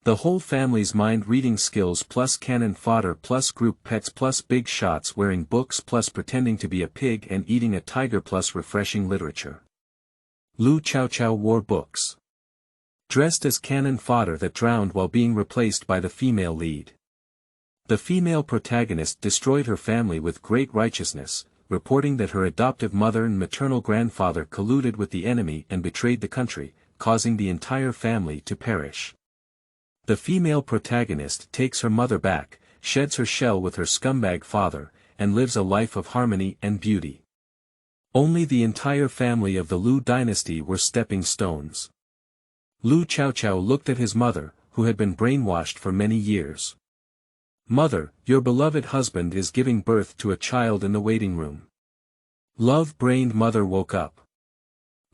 The whole family's mind-reading skills plus cannon fodder plus group pets plus big shots wearing books plus pretending to be a pig and eating a tiger plus refreshing literature. Lu Chaochao wore books. Dressed as cannon fodder that drowned while being replaced by the female lead. The female protagonist destroyed her family with great righteousness, reporting that her adoptive mother and maternal grandfather colluded with the enemy and betrayed the country, causing the entire family to perish. The female protagonist takes her mother back, sheds her shell with her scumbag father, and lives a life of harmony and beauty. Only the entire family of the Lu Dynasty were stepping stones. Lu Chaochao looked at his mother, who had been brainwashed for many years. "Mother, your beloved husband is giving birth to a child in the waiting room." Love-brained mother woke up.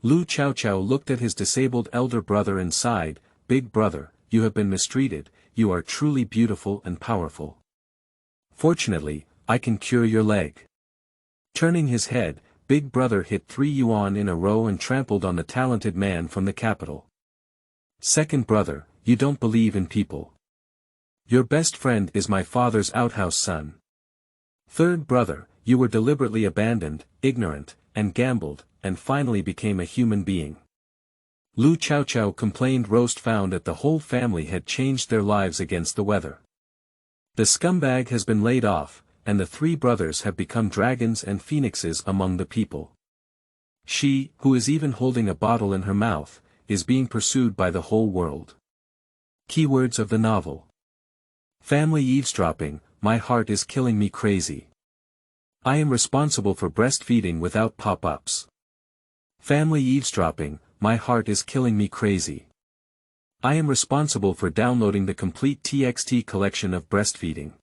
Lu Chaochao looked at his disabled elder brother and sighed, "Big brother, you have been mistreated, you are truly beautiful and powerful. Fortunately, I can cure your leg." Turning his head, Big brother hit 3 yuan in a row and trampled on the talented man from the capital. "Second brother, you don't believe in people. Your best friend is my father's outhouse son. Third brother, you were deliberately abandoned, ignorant, and gambled, and finally became a human being." Lu Chaochao complained. Roast found that the whole family had changed their lives against the weather. The scumbag has been laid off, and the 3 brothers have become dragons and phoenixes among the people. She, who is even holding a bottle in her mouth, is being pursued by the whole world. Keywords of the novel. Family eavesdropping, my heart is killing me crazy. I am responsible for breastfeeding without pop-ups. Family eavesdropping, my heart is killing me crazy. I am responsible for downloading the complete TXT collection of breastfeeding.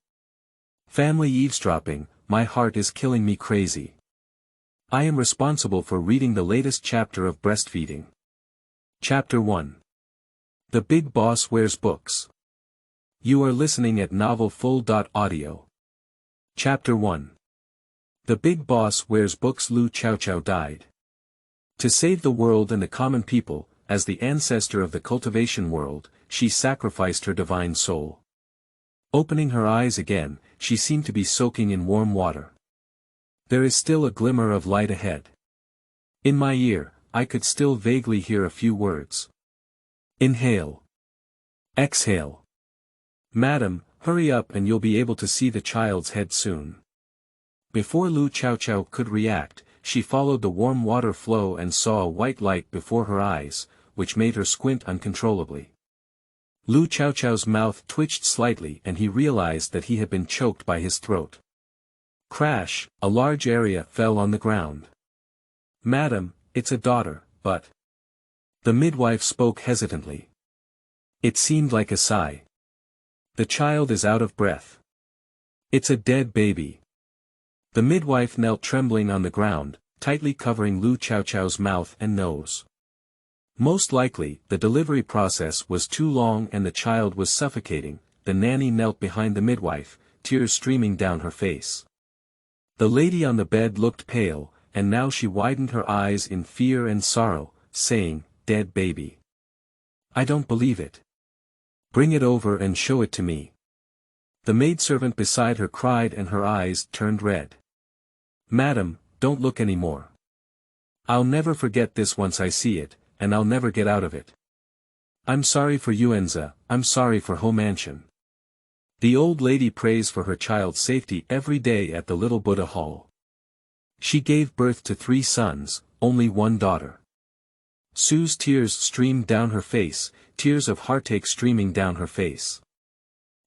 Family eavesdropping, my heart is killing me crazy. I am responsible for reading the latest chapter of breastfeeding. Chapter 1. The Big Boss Wears Books. You are listening at novelfull.audio. Chapter 1. The Big Boss Wears Books. Lu Chaochao died. To save the world and the common people, as the ancestor of the cultivation world, she sacrificed her divine soul. Opening her eyes again, she seemed to be soaking in warm water. There is still a glimmer of light ahead. In my ear, I could still vaguely hear a few words. Inhale. Exhale. Madam, hurry up and you'll be able to see the child's head soon. Before Lu Chaochao could react, she followed the warm water flow and saw a white light before her eyes, which made her squint uncontrollably. Lu Chaochao's mouth twitched slightly and he realized that he had been choked by his throat. Crash, a large area fell on the ground. Madam, it's a daughter, but... The midwife spoke hesitantly. It seemed like a sigh. The child is out of breath. It's a dead baby. The midwife knelt trembling on the ground, tightly covering Lu Chaochao's mouth and nose. Most likely, the delivery process was too long and the child was suffocating. The nanny knelt behind the midwife, tears streaming down her face. The lady on the bed looked pale, and now she widened her eyes in fear and sorrow, saying, "Dead baby. I don't believe it. Bring it over and show it to me." The maidservant beside her cried and her eyes turned red. "Madam, don't look anymore. I'll never forget this once I see it, and I'll never get out of it. I'm sorry for Yuanza, I'm sorry for Ho Mansion." The old lady prays for her child's safety every day at the little Buddha hall. She gave birth to 3 sons, only 1 daughter. Sue's tears streamed down her face, tears of heartache streaming down her face.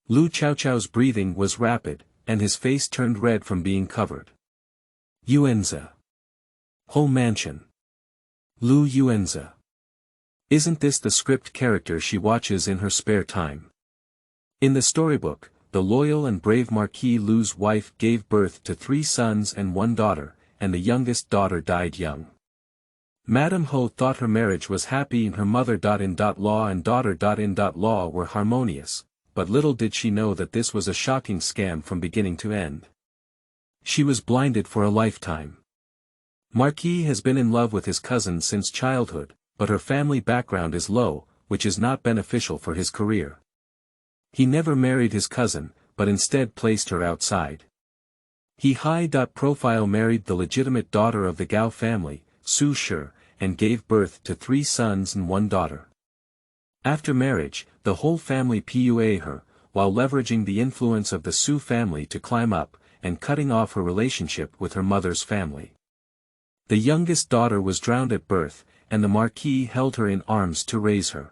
Lu Chaochao's breathing was rapid, and his face turned red from being covered. Yuanza. Ho Mansion. Lu Yuanza. Isn't this the script character she watches in her spare time? In the storybook, the loyal and brave Marquis Lu's wife gave birth to 3 sons and 1 daughter, and the youngest daughter died young. Madame Ho thought her marriage was happy and her mother-in-law and daughter-in-law were harmonious, but little did she know that this was a shocking scam from beginning to end. She was blinded for a lifetime. Marquis has been in love with his cousin since childhood, but her family background is low, which is not beneficial for his career. He never married his cousin, but instead placed her outside. He high-profile married the legitimate daughter of the Gao family, Su Shi, and gave birth to 3 sons and 1 daughter. After marriage, the whole family pua her, while leveraging the influence of the Su family to climb up, and cutting off her relationship with her mother's family. The youngest daughter was drowned at birth, and the Marquis held her in arms to raise her.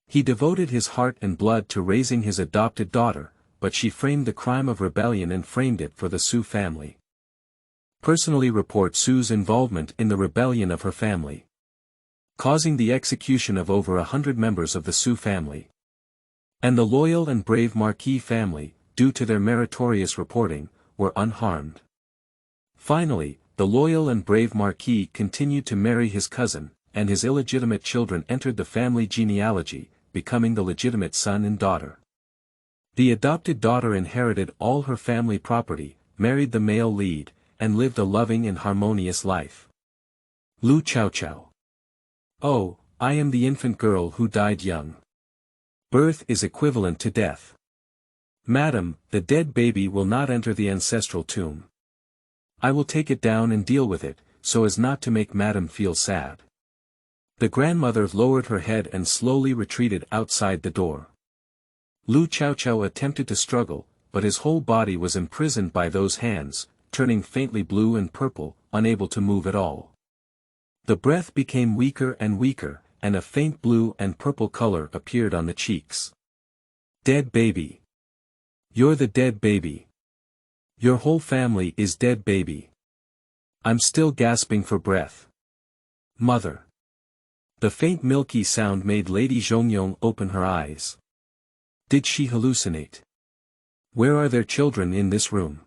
He devoted his heart and blood to raising his adopted daughter, but she framed the crime of rebellion and framed it for the Su family. Personally report Su's involvement in the rebellion of her family, causing the execution of over 100 members of the Su family. And the loyal and brave Marquis family, due to their meritorious reporting, were unharmed. Finally, the loyal and brave Marquis continued to marry his cousin, and his illegitimate children entered the family genealogy, becoming the legitimate son and daughter. The adopted daughter inherited all her family property, married the male lead, and lived a loving and harmonious life. Lu Chaochao. Oh, I am the infant girl who died young. Birth is equivalent to death. Madam, the dead baby will not enter the ancestral tomb. I will take it down and deal with it, so as not to make Madam feel sad. The grandmother lowered her head and slowly retreated outside the door. Lu Chaochao attempted to struggle, but his whole body was imprisoned by those hands, turning faintly blue and purple, unable to move at all. The breath became weaker and weaker, and a faint blue and purple color appeared on the cheeks. Dead baby. You're the dead baby. Your whole family is dead baby. I'm still gasping for breath. Mother. The faint milky sound made Lady Zhongyong open her eyes. Did she hallucinate? Where are their children in this room?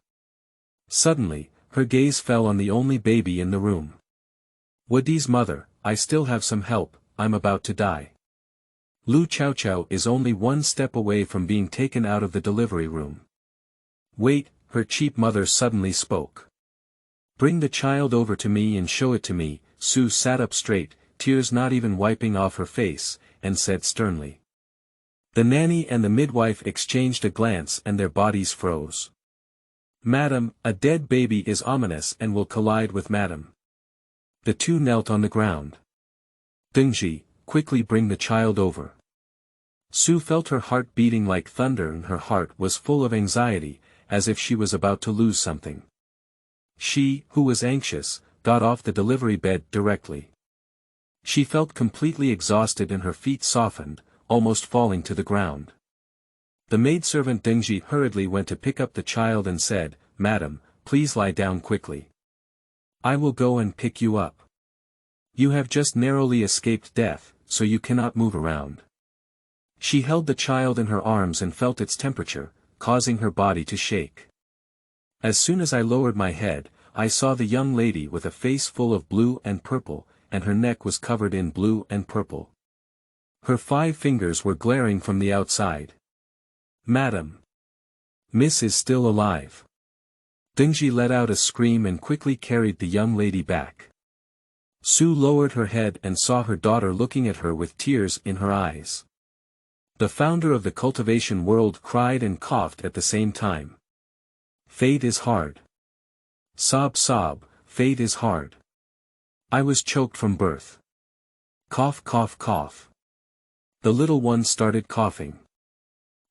Suddenly, her gaze fell on the only baby in the room. Wadi's mother, I still have some help, I'm about to die. Lu Chaochao is only 1 step away from being taken out of the delivery room. Wait, her cheap mother suddenly spoke. Bring the child over to me and show it to me. Su sat up straight, tears not even wiping off her face, and said sternly. The nanny and the midwife exchanged a glance and their bodies froze. Madam, a dead baby is ominous and will collide with Madam. The two knelt on the ground. Dengji, quickly bring the child over. Su felt her heart beating like thunder and her heart was full of anxiety, as if she was about to lose something. She, who was anxious, got off the delivery bed directly. She felt completely exhausted and her feet softened, almost falling to the ground. The maidservant Dengji hurriedly went to pick up the child and said, Madam, please lie down quickly. I will go and pick you up. You have just narrowly escaped death, so you cannot move around. She held the child in her arms and felt its temperature, causing her body to shake. As soon as I lowered my head, I saw the young lady with a face full of blue and purple, and her neck was covered in blue and purple. Her 5 fingers were glaring from the outside. Madam. Miss is still alive. Dengji let out a scream and quickly carried the young lady back. Su lowered her head and saw her daughter looking at her with tears in her eyes. The founder of the cultivation world cried and coughed at the same time. Fate is hard. Sob sob, fate is hard. I was choked from birth. Cough cough cough. The little one started coughing.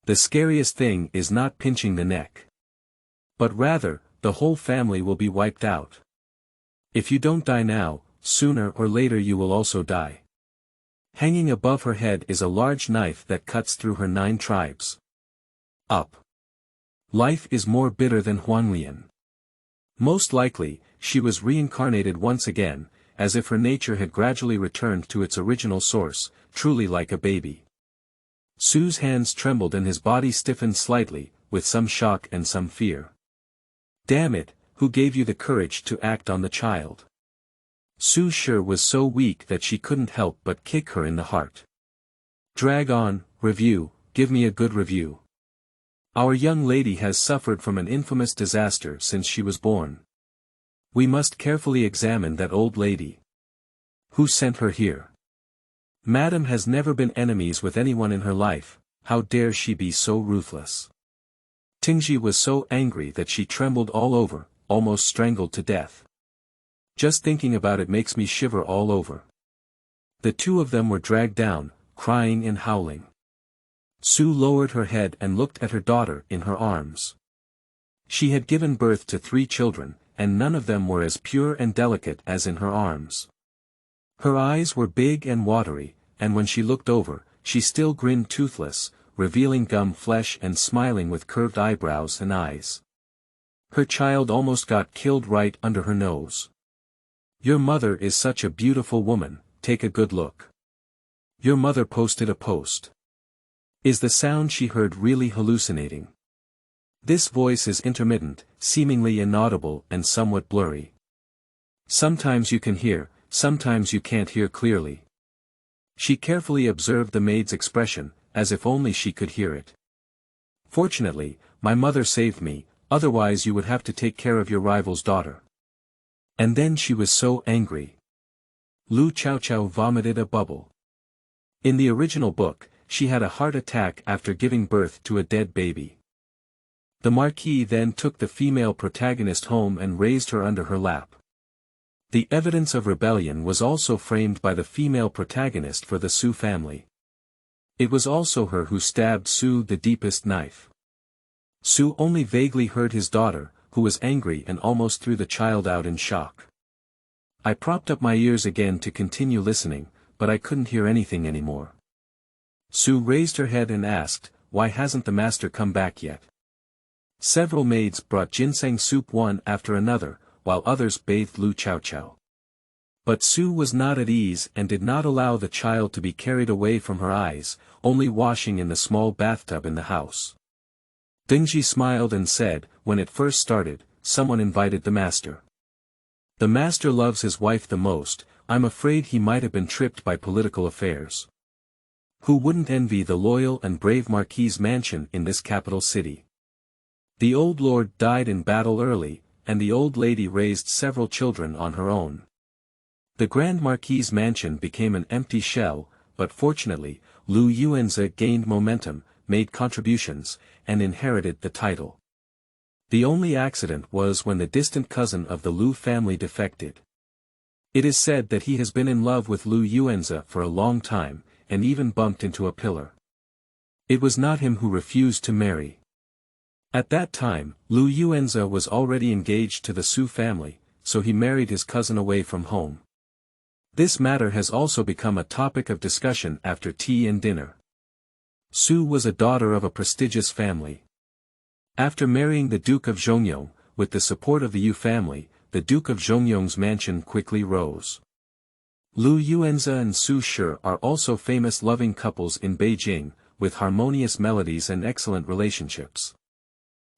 The scariest thing is not pinching the neck. But rather, the whole family will be wiped out. If you don't die now, sooner or later you will also die. Hanging above her head is a large knife that cuts through her 9 tribes. Up. Life is more bitter than Huanlian. Most likely, she was reincarnated once again, as if her nature had gradually returned to its original source, truly like a baby. Su's hands trembled and his body stiffened slightly, with some shock and some fear. Damn it, who gave you the courage to act on the child? Su Shi was so weak that she couldn't help but kick her in the heart. Drag on, review, give me a good review. Our young lady has suffered from an infamous disaster since she was born. We must carefully examine that old lady. Who sent her here? Madam has never been enemies with anyone in her life, how dare she be so ruthless. Tingji was so angry that she trembled all over, almost strangled to death. Just thinking about it makes me shiver all over. The two of them were dragged down, crying and howling. Su lowered her head and looked at her daughter in her arms. She had given birth to 3 children, and none of them were as pure and delicate as in her arms. Her eyes were big and watery, and when she looked over, she still grinned toothless, revealing gum flesh and smiling with curved eyebrows and eyes. Her child almost got killed right under her nose. Your mother is such a beautiful woman, take a good look. Your mother posted a post. Is the sound she heard really hallucinating? This voice is intermittent, seemingly inaudible and somewhat blurry. Sometimes you can hear, sometimes you can't hear clearly. She carefully observed the maid's expression, as if only she could hear it. Fortunately, my mother saved me, otherwise you would have to take care of your rival's daughter. And then she was so angry. Lu Chaochao vomited a bubble. In the original book, she had a heart attack after giving birth to a dead baby. The Marquis then took the female protagonist home and raised her under her lap. The evidence of rebellion was also framed by the female protagonist for the Su family. It was also her who stabbed Su the deepest knife. Su only vaguely heard his daughter, who was angry and almost threw the child out in shock. I propped up my ears again to continue listening, but I couldn't hear anything anymore. Su raised her head and asked, "Why hasn't the master come back yet?" Several maids brought ginseng soup one after another, while others bathed Lu Chaochao. But Su was not at ease and did not allow the child to be carried away from her eyes, only washing in the small bathtub in the house. Dingji smiled and said, "When it first started, someone invited the master. The master loves his wife the most, I'm afraid he might have been tripped by political affairs. Who wouldn't envy the loyal and brave Marquis's mansion in this capital city? The old lord died in battle early, and the old lady raised several children on her own. The Grand Marquis's mansion became an empty shell, but fortunately, Lu Yuanzi gained momentum, made contributions, and inherited the title. The only accident was when the distant cousin of the Lu family defected. It is said that he has been in love with Lu Yuanzi for a long time, and even bumped into a pillar. It was not him who refused to marry. At that time, Lu Yuanzi was already engaged to the Su family, so he married his cousin away from home. This matter has also become a topic of discussion after tea and dinner. Su was a daughter of a prestigious family. After marrying the Duke of Zhongyong, with the support of the Yu family, the Duke of Zhongyong's mansion quickly rose. Lu Yuanzi and Su Shi are also famous loving couples in Beijing, with harmonious melodies and excellent relationships.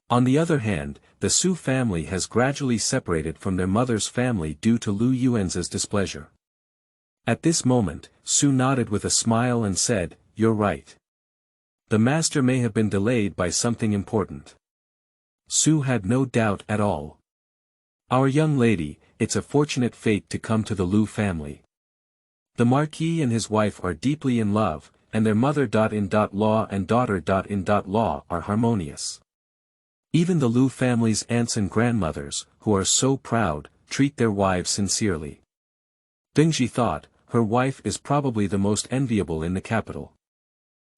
On the other hand, the Su family has gradually separated from their mother's family due to Lu Yuanzi's displeasure. At this moment, Su nodded with a smile and said, "You're right. The master may have been delayed by something important." Su had no doubt at all. "Our young lady, it's a fortunate fate to come to the Lu family. The Marquis and his wife are deeply in love, and their mother.in.law and daughter.in.law are harmonious. Even the Lu family's aunts and grandmothers, who are so proud, treat their wives sincerely. Dingji thought, her wife is probably the most enviable in the capital."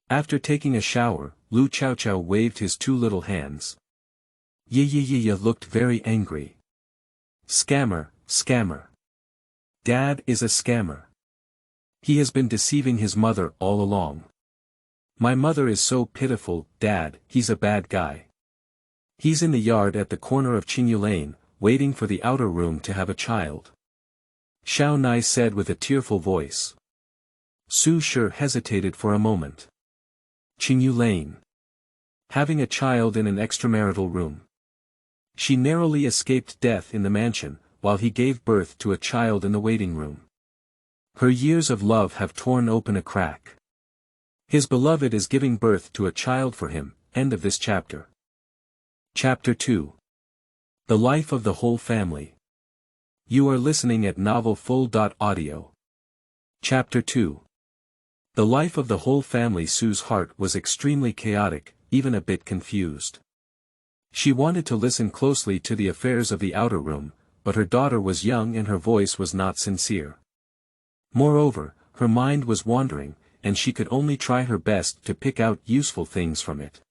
After taking a shower, Lu Chaochao waved his 2 little hands. Yi looked very angry. "Scammer, scammer. Dad is a scammer. He has been deceiving his mother all along. My mother is so pitiful, Dad, he's a bad guy. He's in the yard at the corner of Qingyu Lane, waiting for the outer room to have a child." Xiao Nai said with a tearful voice. Su Shi hesitated for a moment. Qingyu Lane. Having a child in an extramarital room. She narrowly escaped death in the mansion, while he gave birth to a child in the waiting room. Her years of love have torn open a crack. His beloved is giving birth to a child for him. End of this chapter. Chapter 2. The Life of the Whole Family. You are listening at novelfull.audio. Chapter 2. The life of the whole family. Sue's heart was extremely chaotic, even a bit confused. She wanted to listen closely to the affairs of the outer room, but her daughter was young and her voice was not sincere. Moreover, her mind was wandering, and she could only try her best to pick out useful things from it.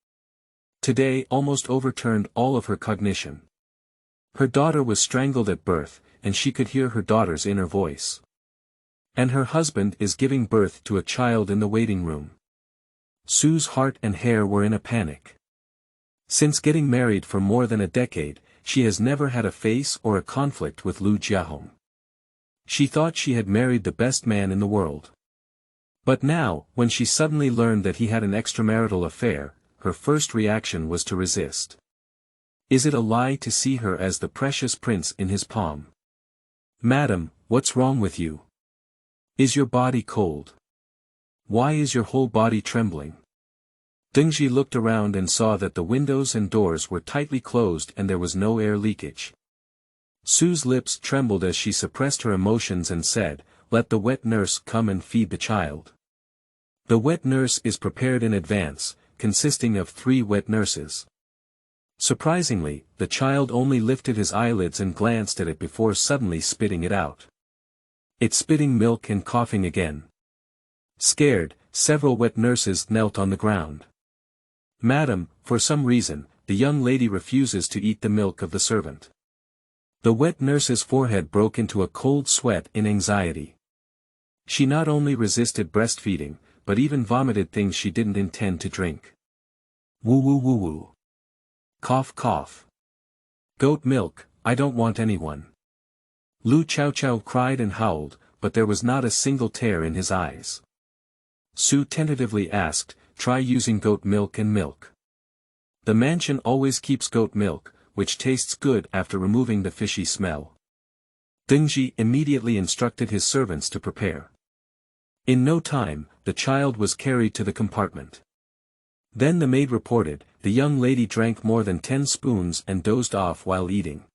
Today almost overturned all of her cognition. Her daughter was strangled at birth, and she could hear her daughter's inner voice. And her husband is giving birth to a child in the waiting room. Sue's heart and hair were in a panic. Since getting married for more than a decade, she has never had a face or a conflict with Lu Jiahong. She thought she had married the best man in the world. But now, when she suddenly learned that he had an extramarital affair, her first reaction was to resist. Is it a lie to see her as the precious prince in his palm? Madam, what's wrong with you? Is your body cold? Why is your whole body trembling? Dingji looked around and saw that the windows and doors were tightly closed and there was no air leakage. Sue's lips trembled as she suppressed her emotions and said, "Let the wet nurse come and feed the child." The wet nurse is prepared in advance, consisting of 3 wet nurses. Surprisingly, the child only lifted his eyelids and glanced at it before suddenly spitting it out. It's spitting milk and coughing again. Scared, several wet nurses knelt on the ground. Madam, for some reason, the young lady refuses to eat the milk of the servant. The wet nurse's forehead broke into a cold sweat in anxiety. She not only resisted breastfeeding, but even vomited things she didn't intend to drink. Woo woo woo woo. Cough cough. Goat milk, I don't want anyone. Lu Chaochao cried and howled, but there was not a single tear in his eyes. Sue tentatively asked, "Try using goat milk and milk. The mansion always keeps goat milk, which tastes good after removing the fishy smell." Dingji immediately instructed his servants to prepare. In no time, the child was carried to the compartment. Then the maid reported, the young lady drank more than 10 spoons and dozed off while eating.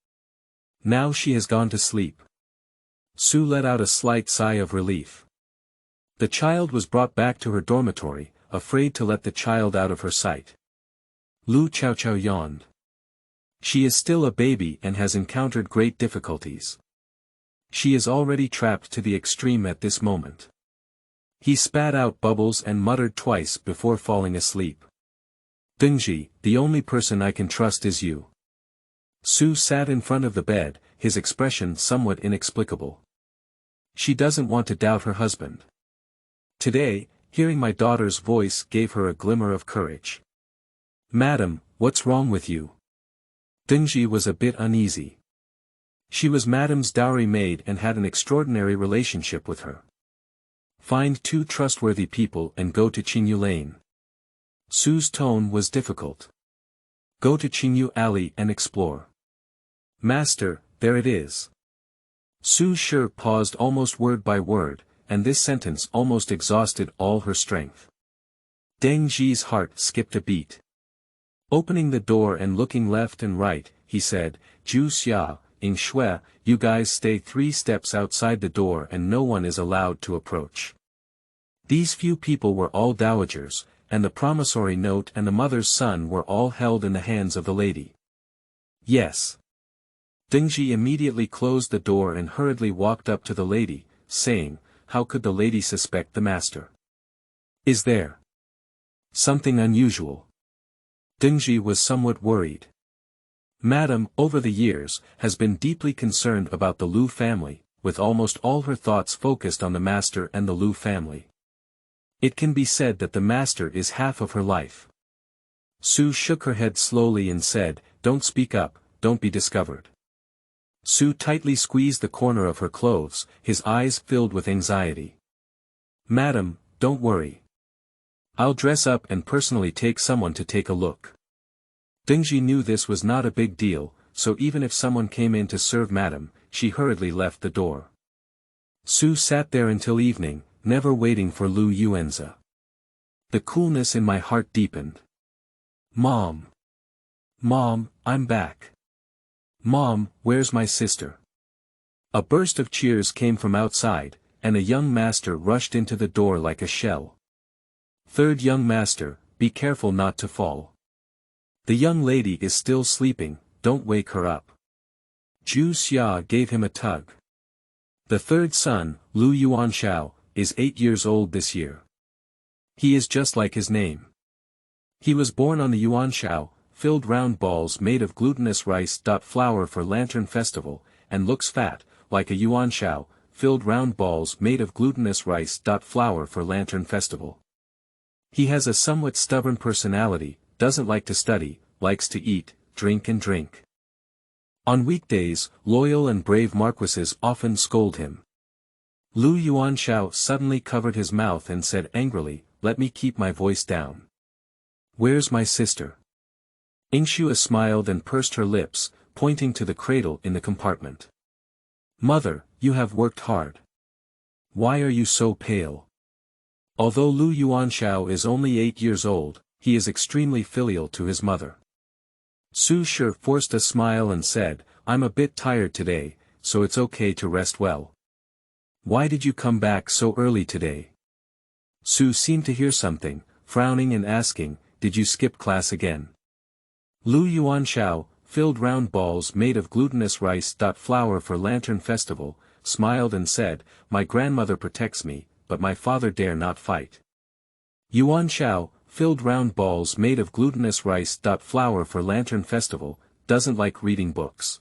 Now she has gone to sleep. Sue let out a slight sigh of relief. The child was brought back to her dormitory, afraid to let the child out of her sight. Lu Chaochao yawned. She is still a baby and has encountered great difficulties. She is already trapped to the extreme at this moment. He spat out bubbles and muttered twice before falling asleep. Dingji, the only person I can trust is you. Sue sat in front of the bed, his expression somewhat inexplicable. She doesn't want to doubt her husband. Today, hearing my daughter's voice gave her a glimmer of courage. Madam, what's wrong with you? Dingji was a bit uneasy. She was Madam's dowry maid and had an extraordinary relationship with her. Find 2 trustworthy people and go to Qingyu Lane. Sue's tone was difficult. Go to Qingyu Alley and explore. Master, there it is. Su Shi paused almost word by word, and this sentence almost exhausted all her strength. Deng Ji's heart skipped a beat. Opening the door and looking left and right, he said, Ju Xia, Ing Shui, you guys stay 3 steps outside the door and no one is allowed to approach. These few people were all dowagers, and the promissory note and the mother's son were all held in the hands of the lady. Yes. Dingji immediately closed the door and hurriedly walked up to the lady, saying, how could the lady suspect the master? Is there something unusual? Dingji was somewhat worried. Madam, over the years, has been deeply concerned about the Lu family, with almost all her thoughts focused on the master and the Lu family. It can be said that the master is half of her life. Su shook her head slowly and said, don't speak up, don't be discovered. Su tightly squeezed the corner of her clothes, his eyes filled with anxiety. Madam, don't worry. I'll dress up and personally take someone to take a look. Dingji knew this was not a big deal, so even if someone came in to serve Madam, she hurriedly left the door. Su sat there until evening, never waiting for Lu Yuanzi. The coolness in my heart deepened. Mom. Mom, I'm back. Mom, where's my sister? A burst of cheers came from outside, and a young master rushed into the door like a shell. Third young master, be careful not to fall. The young lady is still sleeping, don't wake her up. Zhu Xia gave him a tug. The third son, Lu Yuanshao, is 8 years old this year. He is just like his name. He was born on the Yuanshao, filled round balls made of glutinous rice. Flour for lantern festival, and looks fat, like a Yuanshao, filled round balls made of glutinous rice. Flour for lantern festival. He has a somewhat stubborn personality, doesn't like to study, likes to eat, drink and drink. On weekdays, loyal and brave marquises often scold him. Lu Yuanshao suddenly covered his mouth and said angrily, "Let me keep my voice down. Where's my sister?" Ingxua smiled and pursed her lips, pointing to the cradle in the compartment. "Mother, you have worked hard. Why are you so pale?" Although Lu Yuanshao is only 8 years old, he is extremely filial to his mother. Su Shi forced a smile and said, "I'm a bit tired today, so it's okay to rest well." "Why did you come back so early today?" Su seemed to hear something, frowning and asking, "Did you skip class again?" Lu Yuanshao, filled round balls made of glutinous rice. Flour for lantern festival, smiled and said, "My grandmother protects me, but my father dare not fight." Yuanshao, filled round balls made of glutinous rice. Flour for lantern festival, doesn't like reading books.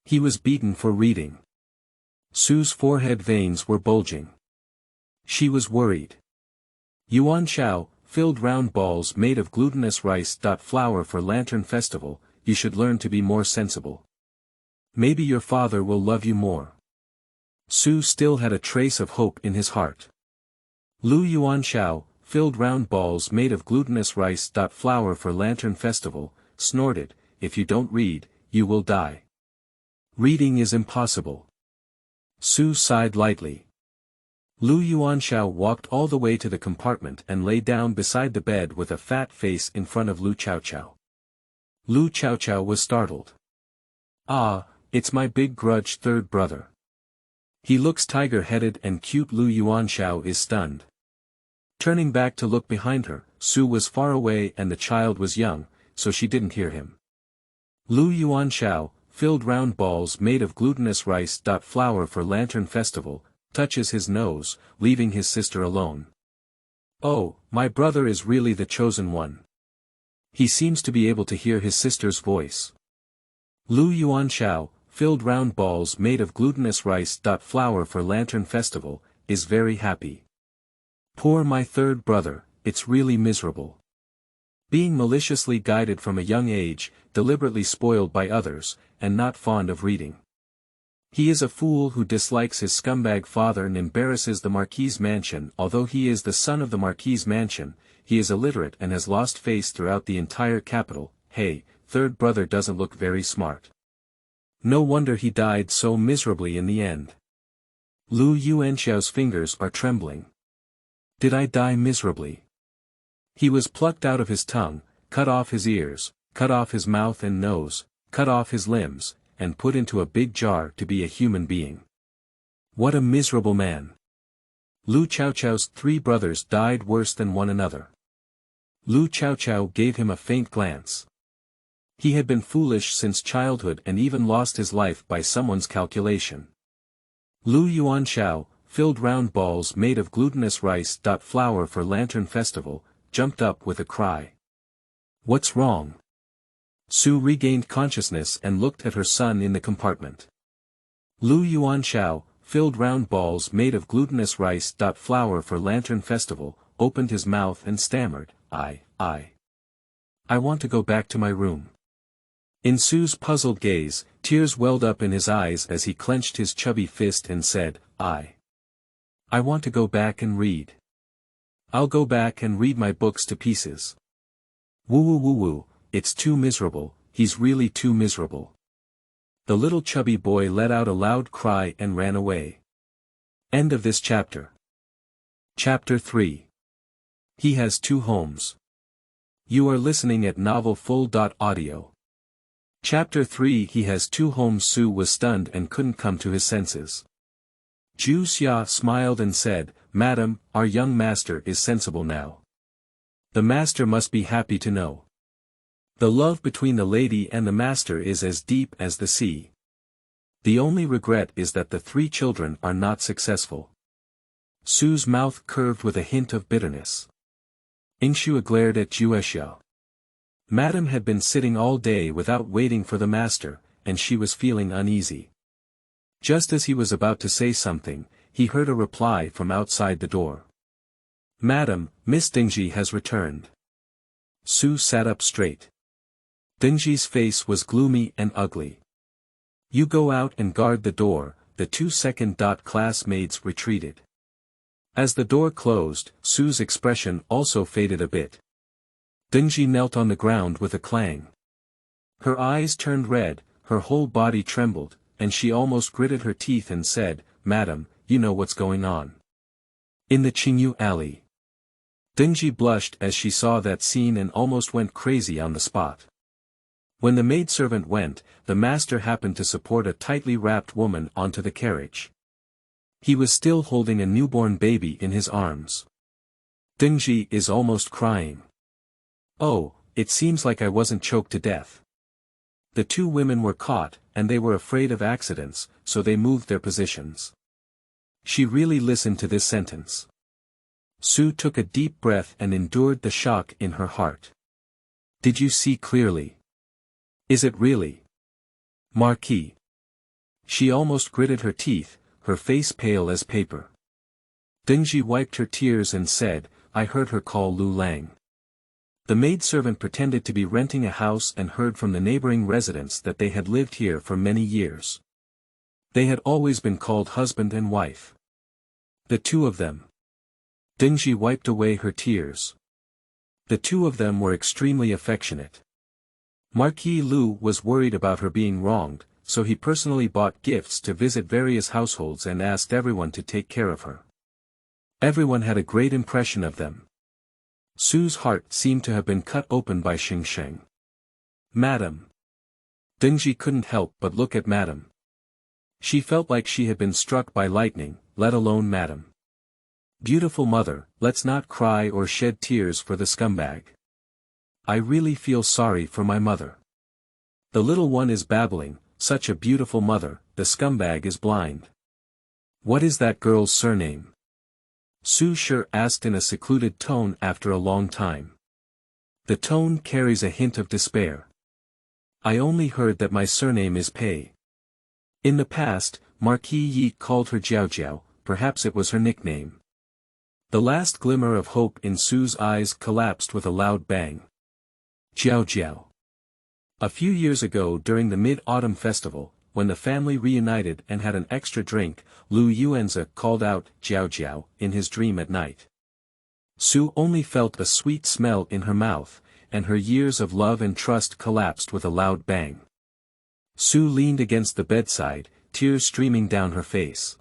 He was beaten for reading. Su's forehead veins were bulging. She was worried. Yuanshao, filled round balls made of glutinous rice. Flour for lantern festival, you should learn to be more sensible. Maybe your father will love you more. Su still had a trace of hope in his heart. Lu Yuanshao, filled round balls made of glutinous rice. Flour for lantern festival, snorted, "If you don't read, you will die. Reading is impossible." Su sighed lightly. Lu Yuanshao walked all the way to the compartment and lay down beside the bed with a fat face in front of Lu Chaochao. Lu Chaochao was startled. "Ah, it's my big grudge third brother. He looks tiger-headed and cute." Lu Yuanshao is stunned. Turning back to look behind her, Su was far away and the child was young, so she didn't hear him. Lu Yuanshao, filled round balls made of glutinous rice. Flour for lantern festival, touches his nose, leaving his sister alone. "Oh, my brother is really the chosen one." He seems to be able to hear his sister's voice. Lu Yuanshao, filled round balls made of glutinous rice. Flour for lantern festival, is very happy. "Poor my third brother, it's really miserable. Being maliciously guided from a young age, deliberately spoiled by others, and not fond of reading. He is a fool who dislikes his scumbag father and embarrasses the Marquis's mansion. Although he is the son of the Marquis's mansion, he is illiterate and has lost face throughout the entire capital. Hey, third brother doesn't look very smart. No wonder he died so miserably in the end." Lu Yuanshao's fingers are trembling. "Did I die miserably?" He was plucked out of his tongue, cut off his ears, cut off his mouth and nose, cut off his limbs, and put into a big jar to be a human being. What a miserable man. Lu Chaochao's 3 brothers died worse than one another. Lu Chaochao gave him a faint glance. He had been foolish since childhood and even lost his life by someone's calculation. Lu Yuanshao, filled round balls made of glutinous rice. Flour for lantern festival, jumped up with a cry. "What's wrong?" Su regained consciousness and looked at her son in the compartment. Lu Yuanshao, filled round balls made of glutinous rice. Flour for lantern festival, opened his mouth and stammered, I want to go back to my room." In Su's puzzled gaze, tears welled up in his eyes as he clenched his chubby fist and said, I want to go back and read. I'll go back and read my books to pieces. Woo, it's too miserable, he's really too miserable." The little chubby boy let out a loud cry and ran away. End of this chapter. Chapter 3. He has 2 homes. You are listening at novelfull.audio. Chapter 3. He has 2 homes. Su was stunned and couldn't come to his senses. Zhu Xia smiled and said, "Madam, our young master is sensible now. The master must be happy to know. The love between the lady and the master is as deep as the sea. The only regret is that the 3 children are not successful. Su's mouth curved with a hint of bitterness. Ingxue glared at Chaochao. Madame had been sitting all day without waiting for the master, and she was feeling uneasy. Just as he was about to say something, he heard a reply from outside the door. "Madam, Miss Dingxi has returned." Su sat up straight. Dingxi's face was gloomy and ugly. "You go out and guard the door." The 2 second-class maids retreated. As the door closed, Su's expression also faded a bit. Dingxi knelt on the ground with a clang. Her eyes turned red, her whole body trembled, and she almost gritted her teeth and said, "Madam, you know what's going on. In the Qingyu alley." Dingxi blushed as she saw that scene and almost went crazy on the spot. When the maidservant went, the master happened to support a tightly wrapped woman onto the carriage. He was still holding a newborn baby in his arms. Dingxi is almost crying. "Oh, it seems like I wasn't choked to death." The 2 women were caught, and they were afraid of accidents, so they moved their positions. She really listened to this sentence. Su took a deep breath and endured the shock in her heart. "Did you see clearly? Is it really Marquis?" She almost gritted her teeth, her face pale as paper. Dingxi wiped her tears and said, "I heard her call Lu Lang." The maidservant pretended to be renting a house and heard from the neighboring residents that they had lived here for many years. They had always been called husband and wife. The 2 of them. Dingxi wiped away her tears. The 2 of them were extremely affectionate. Marquis Lu was worried about her being wronged, so he personally bought gifts to visit various households and asked everyone to take care of her. Everyone had a great impression of them. Su's heart seemed to have been cut open by Xingsheng. "Madam." Dingxi couldn't help but look at Madam. She felt like she had been struck by lightning, let alone Madam. "Beautiful mother, let's not cry or shed tears for the scumbag. I really feel sorry for my mother. The little one is babbling, such a beautiful mother, the scumbag is blind. What is that girl's surname?" Su Shi asked in a secluded tone after a long time. The tone carries a hint of despair. "I only heard that my surname is Pei." In the past, Marquis Yi called her Chaochao, perhaps it was her nickname. The last glimmer of hope in Su's eyes collapsed with a loud bang. Chaochao. A few years ago during the Mid-Autumn Festival, when the family reunited and had an extra drink, Lu Yuanzi called out Chaochao in his dream at night. Su only felt a sweet smell in her mouth, and her years of love and trust collapsed with a loud bang. Su leaned against the bedside, tears streaming down her face.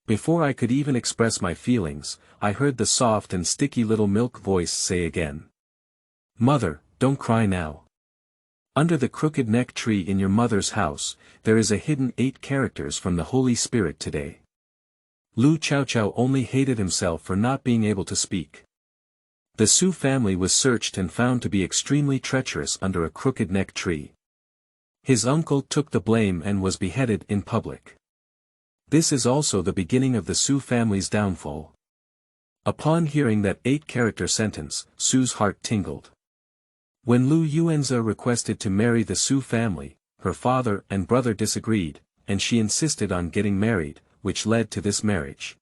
Before I could even express my feelings, I heard the soft and sticky little milk voice say again. "Mother, don't cry now. Under the crooked neck tree in your mother's house, there is a hidden 8 characters from the Holy Spirit today." Lu Chaochao only hated himself for not being able to speak. The Su family was searched and found to be extremely treacherous under a crooked neck tree. His uncle took the blame and was beheaded in public. This is also the beginning of the Su family's downfall. Upon hearing that 8-character sentence, Su's heart tingled. When Lu Yuanzi requested to marry the Su family, her father and brother disagreed, and she insisted on getting married, which led to this marriage.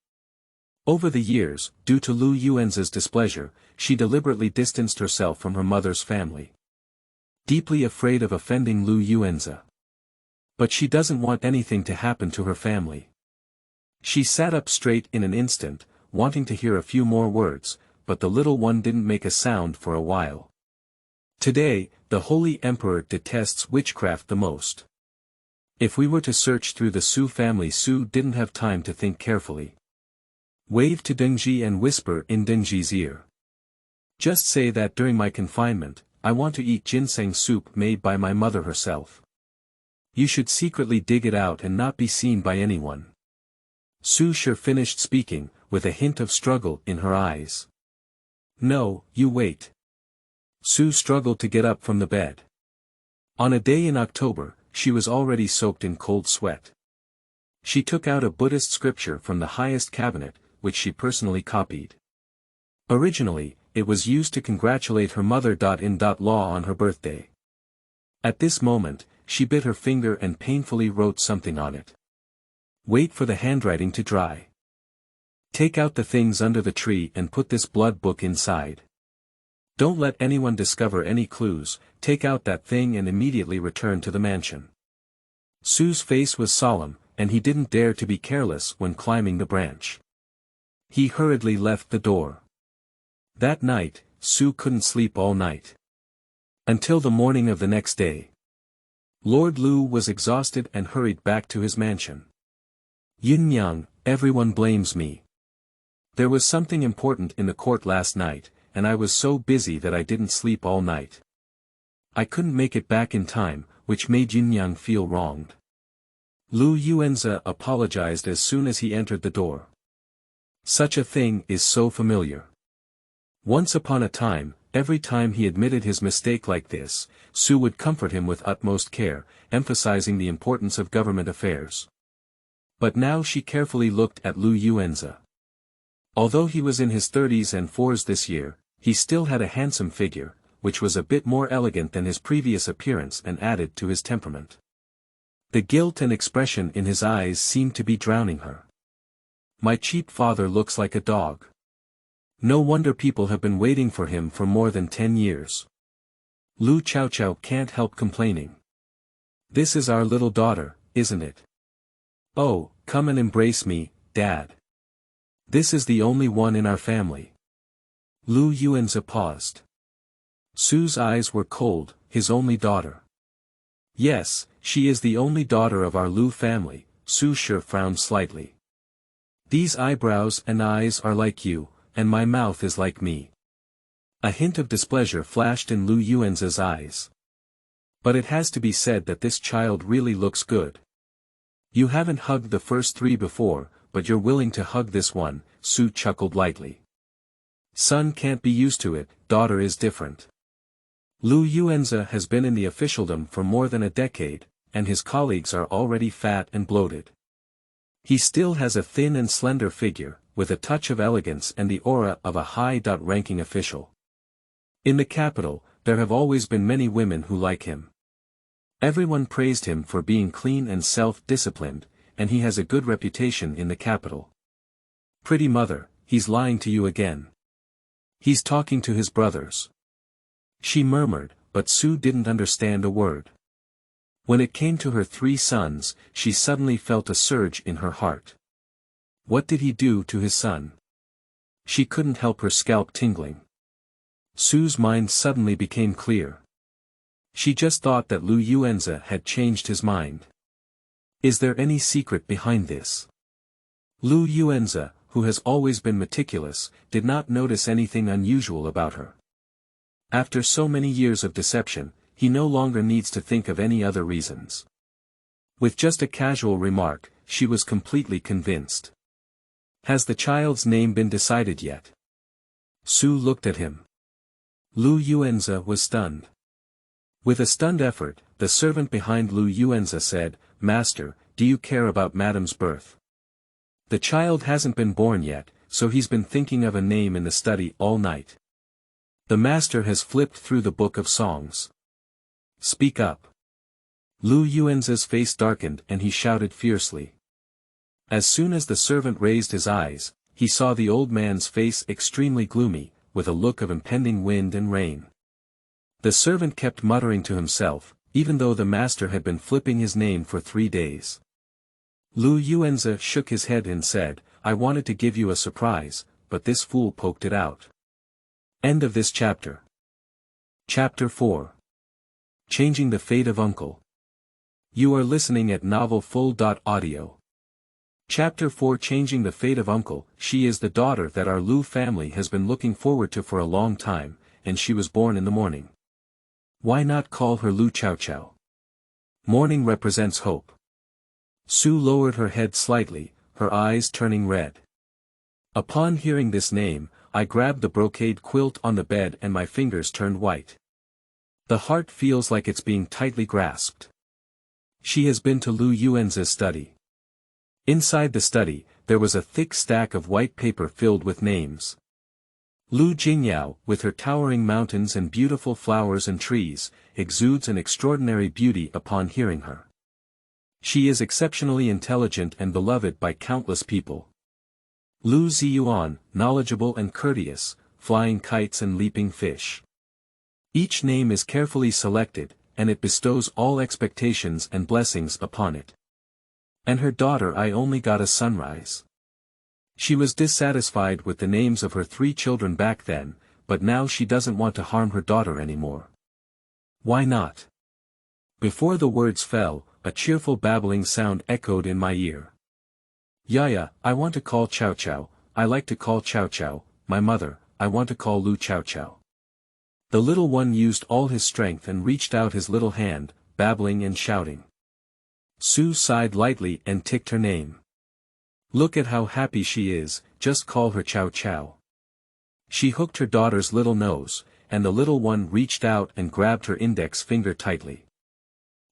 Over the years, due to Lu Yuanzi's displeasure, she deliberately distanced herself from her mother's family. Deeply afraid of offending Lu Yuanzi. But she doesn't want anything to happen to her family. She sat up straight in an instant, wanting to hear a few more words, but the little one didn't make a sound for a while. Today, the Holy Emperor detests witchcraft the most. If we were to search through the Su family, Su didn't have time to think carefully. Wave to Dingxi and whisper in Dingxi's ear. Just say that during my confinement, I want to eat ginseng soup made by my mother herself. You should secretly dig it out and not be seen by anyone. Su Shi finished speaking, with a hint of struggle in her eyes. No, you wait. Sue struggled to get up from the bed. On a day in October, she was already soaked in cold sweat. She took out a Buddhist scripture from the highest cabinet, which she personally copied. Originally, it was used to congratulate her mother-in-law on her birthday. At this moment, she bit her finger and painfully wrote something on it. Wait for the handwriting to dry. Take out the things under the tree and put this blood book inside. Don't let anyone discover any clues, take out that thing and immediately return to the mansion. Sue's face was solemn, and he didn't dare to be careless when climbing the branch. He hurriedly left the door. That night, Sue couldn't sleep all night. Until the morning of the next day. Lord Lu was exhausted and hurried back to his mansion. Yin-yang, everyone blames me. There was something important in the court last night, and I was so busy that I didn't sleep all night. I couldn't make it back in time, which made Yin-yang feel wronged. Lu Yuanzi apologized as soon as he entered the door. Such a thing is so familiar. Once upon a time, every time he admitted his mistake like this, Sue would comfort him with utmost care, emphasizing the importance of government affairs. But now she carefully looked at Lu Yuanzi. Although he was in his 30s and 40s this year, he still had a handsome figure, which was a bit more elegant than his previous appearance and added to his temperament. The guilt and expression in his eyes seemed to be drowning her. My cheap father looks like a dog. No wonder people have been waiting for him for more than 10 years. Lu Chaochao can't help complaining. This is our little daughter, isn't it? Oh, come and embrace me, Dad. This is the only one in our family. Lu Yuanzi paused. Sue's eyes were cold, his only daughter. Yes, she is the only daughter of our Lu family, Su Shi frowned slightly. These eyebrows and eyes are like you, and my mouth is like me. A hint of displeasure flashed in Lu Yuanzi's eyes. But it has to be said that this child really looks good. You haven't hugged the first three before, but you're willing to hug this one, Su chuckled lightly. Son can't be used to it, daughter is different. Lu Yuanzi has been in the officialdom for more than a decade, and his colleagues are already fat and bloated. He still has a thin and slender figure, with a touch of elegance and the aura of a high-ranking official. In the capital, there have always been many women who like him. Everyone praised him for being clean and self-disciplined, and he has a good reputation in the capital. Pretty mother, he's lying to you again. He's talking to his brothers. She murmured, but Sue didn't understand a word. When it came to her 3 sons, she suddenly felt a surge in her heart. What did he do to his son? She couldn't help her scalp tingling. Sue's mind suddenly became clear. She just thought that Lu Yuanzi had changed his mind. Is there any secret behind this? Lu Yuanzi, who has always been meticulous, did not notice anything unusual about her. After so many years of deception, he no longer needs to think of any other reasons. With just a casual remark, she was completely convinced. Has the child's name been decided yet? Sue looked at him. Lu Yuanzi was stunned. With a stunned effort, the servant behind Lu Yuanzi said, Master, do you care about Madam's birth? The child hasn't been born yet, so he's been thinking of a name in the study all night. The master has flipped through the book of songs. Speak up. Lu Yuanzi's face darkened and he shouted fiercely. As soon as the servant raised his eyes, he saw the old man's face extremely gloomy, with a look of impending wind and rain. The servant kept muttering to himself, even though the master had been flipping his name for 3 days. Lu Yuanzi shook his head and said, I wanted to give you a surprise, but this fool poked it out. End of this chapter. Chapter 4. Changing the Fate of Uncle. You are listening at novelfull.audio. Chapter 4 Changing the Fate of Uncle. She is the daughter that our Lu family has been looking forward to for a long time, and she was born in the morning. Why not call her Lu Chaochao? Morning represents hope. Sue lowered her head slightly, her eyes turning red. Upon hearing this name, I grabbed the brocade quilt on the bed and my fingers turned white. The heart feels like it's being tightly grasped. She has been to Lu Yuan's study. Inside the study, there was a thick stack of white paper filled with names. Lu Jingyao, with her towering mountains and beautiful flowers and trees, exudes an extraordinary beauty upon hearing her. She is exceptionally intelligent and beloved by countless people. Lu Ziyuan, knowledgeable and courteous, flying kites and leaping fish. Each name is carefully selected, and it bestows all expectations and blessings upon it. And her daughter I only got a sunrise. She was dissatisfied with the names of her 3 children back then, but now she doesn't want to harm her daughter anymore. Why not? Before the words fell, a cheerful babbling sound echoed in my ear. Yaya, I want to call Chaochao, I like to call Chaochao, my mother, I want to call Lu Chaochao. The little one used all his strength and reached out his little hand, babbling and shouting. Su sighed lightly and ticked her name. Look at how happy she is, just call her Chaochao. She hooked her daughter's little nose, and the little one reached out and grabbed her index finger tightly.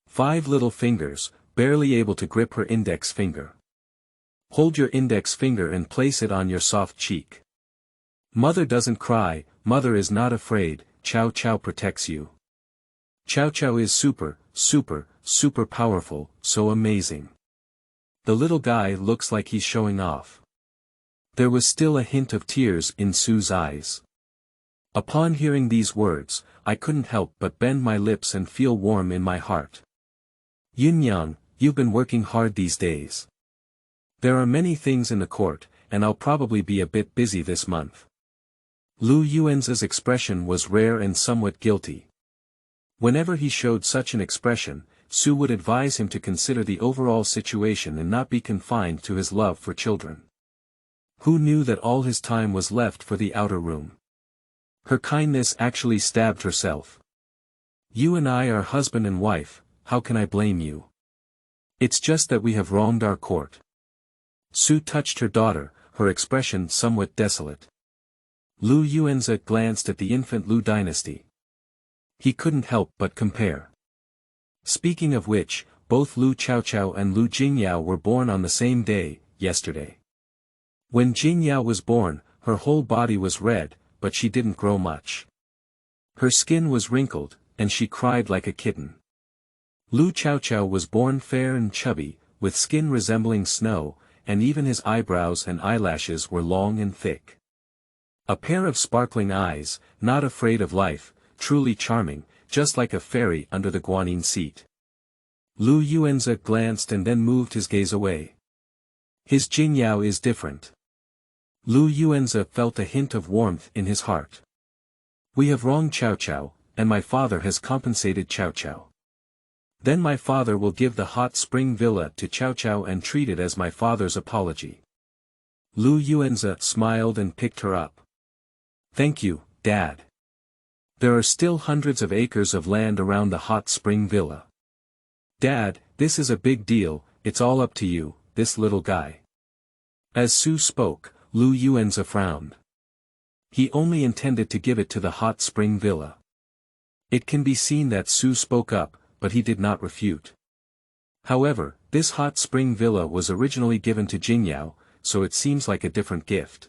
5 little fingers, barely able to grip her index finger. Hold your index finger and place it on your soft cheek. Mother doesn't cry, mother is not afraid, Chaochao protects you. Chaochao is super, super, super powerful, so amazing. The little guy looks like he's showing off. There was still a hint of tears in Su's eyes. Upon hearing these words, I couldn't help but bend my lips and feel warm in my heart. Yunyang, you've been working hard these days. There are many things in the court, and I'll probably be a bit busy this month. Lu Yuan's expression was rare and somewhat guilty. Whenever he showed such an expression, Su would advise him to consider the overall situation and not be confined to his love for children. Who knew that all his time was left for the outer room? Her kindness actually stabbed herself. You and I are husband and wife, how can I blame you? It's just that we have wronged our court. Su touched her daughter, her expression somewhat desolate. Lu Yuanzi glanced at the infant Lu Dynasty. He couldn't help but compare. Speaking of which, both Lu Chaochao and Lu Jingyao were born on the same day, yesterday. When Jingyao was born, her whole body was red, but she didn't grow much. Her skin was wrinkled, and she cried like a kitten. Lu Chaochao was born fair and chubby, with skin resembling snow, and even his eyebrows and eyelashes were long and thick. A pair of sparkling eyes, not afraid of life, truly charming, just like a fairy under the guanine seat. Lu Yuanzi glanced and then moved his gaze away. His Jingyao is different. Lu Yuanzi felt a hint of warmth in his heart. We have wronged Chaochao, and my father has compensated Chaochao. Then my father will give the hot spring villa to Chaochao and treat it as my father's apology. Lu Yuanzi smiled and picked her up. Thank you, Dad. There are still hundreds of acres of land around the hot spring villa. Dad, this is a big deal, it's all up to you, this little guy. As Su spoke, Lu Yuanzi frowned. He only intended to give it to the hot spring villa. It can be seen that Su spoke up, but he did not refute. However, this hot spring villa was originally given to Jingyao, so it seems like a different gift.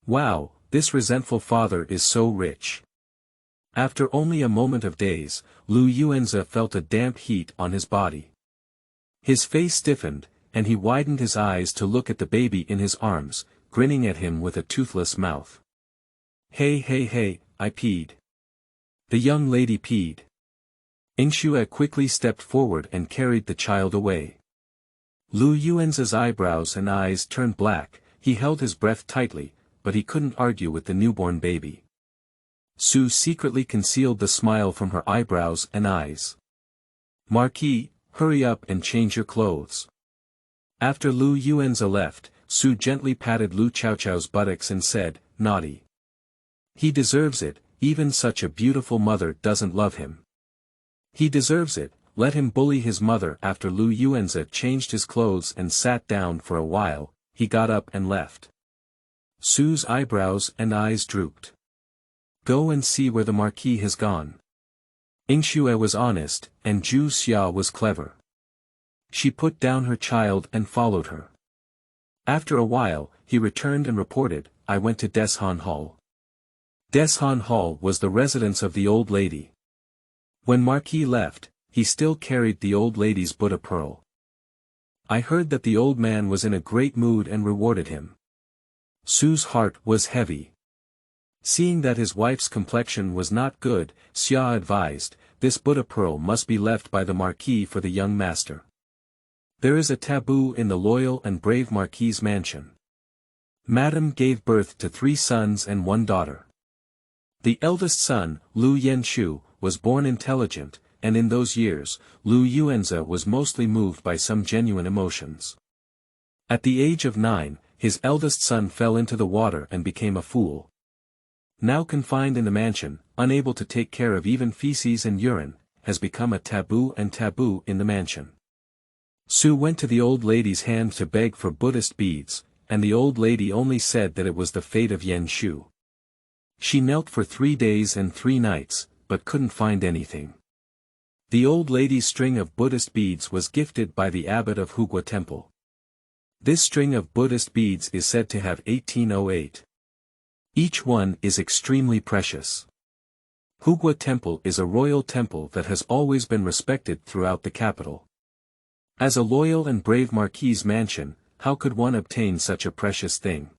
Wow, this resentful father is so rich. After only a moment of daze, Lu Yuanzi felt a damp heat on his body. His face stiffened, and he widened his eyes to look at the baby in his arms, grinning at him with a toothless mouth. Hey hey hey, I peed. The young lady peed. Ingxue quickly stepped forward and carried the child away. Lu Yuanzi's eyebrows and eyes turned black, he held his breath tightly, but he couldn't argue with the newborn baby. Su secretly concealed the smile from her eyebrows and eyes. Marquis, hurry up and change your clothes. After Lu Yuanzi left, Su gently patted Lu Chaochao's buttocks and said, naughty. He deserves it, even such a beautiful mother doesn't love him. He deserves it, let him bully his mother. After Lu Yuanzi changed his clothes and sat down for a while, he got up and left. Su's eyebrows and eyes drooped. Go and see where the marquis has gone. Ingxue was honest, and Zhu Xia was clever. She put down her child and followed her. After a while, he returned and reported, I went to Deshan Hall. Deshan Hall was the residence of the old lady. When Marquis left, he still carried the old lady's Buddha pearl. I heard that the old man was in a great mood and rewarded him. Su's heart was heavy. Seeing that his wife's complexion was not good, Xia advised, this Buddha pearl must be left by the Marquis for the young master. There is a taboo in the loyal and brave Marquis's mansion. Madame gave birth to 3 sons and 1 daughter. The eldest son, Lu Yenshu, was born intelligent, and in those years, Lu Yuanzi was mostly moved by some genuine emotions. At the age of 9, his eldest son fell into the water and became a fool. Now confined in the mansion, unable to take care of even feces and urine, has become a taboo in the mansion. Su went to the old lady's hand to beg for Buddhist beads, and the old lady only said that it was the fate of Yenshu. She knelt for 3 days and 3 nights, but couldn't find anything. The old lady's string of Buddhist beads was gifted by the abbot of Hugua Temple. This string of Buddhist beads is said to have 1808. Each one is extremely precious. Hugua Temple is a royal temple that has always been respected throughout the capital. As a loyal and brave Marquis's mansion, how could one obtain such a precious thing?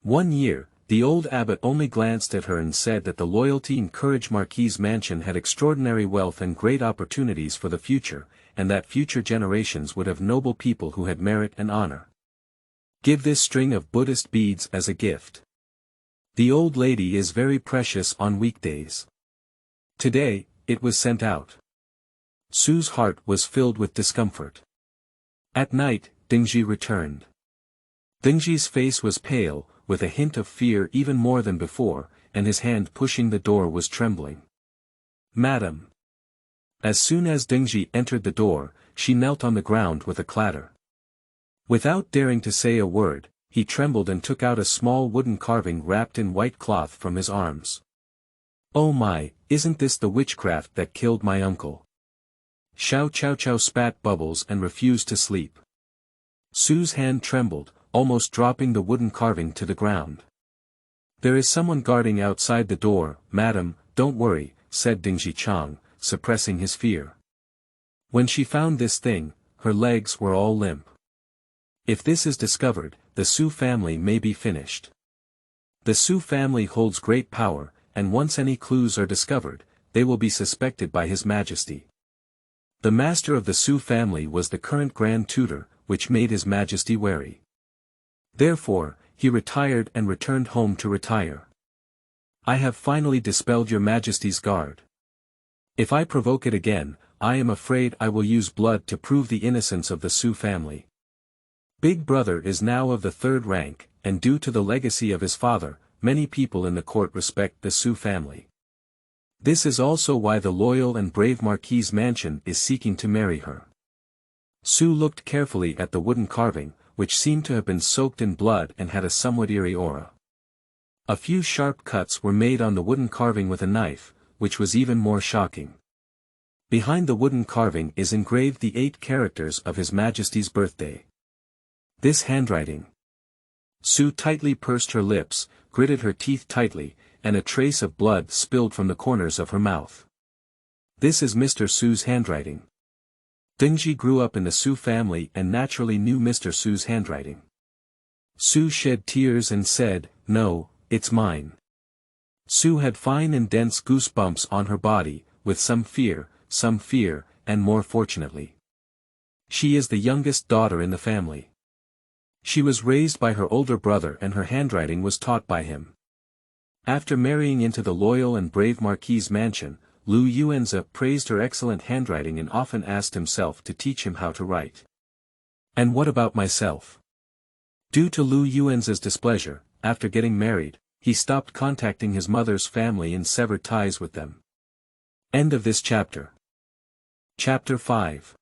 One year, the old abbot only glanced at her and said that the loyalty and courage Marquis's mansion had extraordinary wealth and great opportunities for the future, and that future generations would have noble people who had merit and honor. Give this string of Buddhist beads as a gift. The old lady is very precious on weekdays. Today, it was sent out. Su's heart was filled with discomfort. At night, Dingji returned. Dingji's face was pale, with a hint of fear even more than before, and his hand pushing the door was trembling. Madam. As soon as Dingji entered the door, she knelt on the ground with a clatter. Without daring to say a word, he trembled and took out a small wooden carving wrapped in white cloth from his arms. Oh my, isn't this the witchcraft that killed my uncle? Chaochao spat bubbles and refused to sleep. Su's hand trembled, almost dropping the wooden carving to the ground. There is someone guarding outside the door, madam, don't worry, said Dingji Chang, suppressing his fear. When she found this thing, her legs were all limp. If this is discovered, the Su family may be finished. The Su family holds great power, and once any clues are discovered, they will be suspected by His Majesty. The master of the Su family was the current Grand Tutor, which made His Majesty wary. Therefore, he retired and returned home to retire. I have finally dispelled your Majesty's guard. If I provoke it again, I am afraid I will use blood to prove the innocence of the Su family. Big Brother is now of the 3rd rank, and due to the legacy of his father, many people in the court respect the Su family. This is also why the loyal and brave Marquis's mansion is seeking to marry her. Su looked carefully at the wooden carving, which seemed to have been soaked in blood and had a somewhat eerie aura. A few sharp cuts were made on the wooden carving with a knife, which was even more shocking. Behind the wooden carving is engraved the 8 characters of His Majesty's birthday. This handwriting. Su tightly pursed her lips, gritted her teeth tightly, and a trace of blood spilled from the corners of her mouth. This is Mr. Su's handwriting. Dingji grew up in the Su family and naturally knew Mr. Su's handwriting. Su shed tears and said, no, it's mine. Su had fine and dense goosebumps on her body, with some fear, and more fortunately. She is the youngest daughter in the family. She was raised by her older brother and her handwriting was taught by him. After marrying into the loyal and brave Marquis's mansion, Lu Yuanzi praised her excellent handwriting and often asked himself to teach him how to write. And what about myself? Due to Lu Yuanzi's displeasure, after getting married, he stopped contacting his mother's family and severed ties with them. End of this chapter. Chapter 5.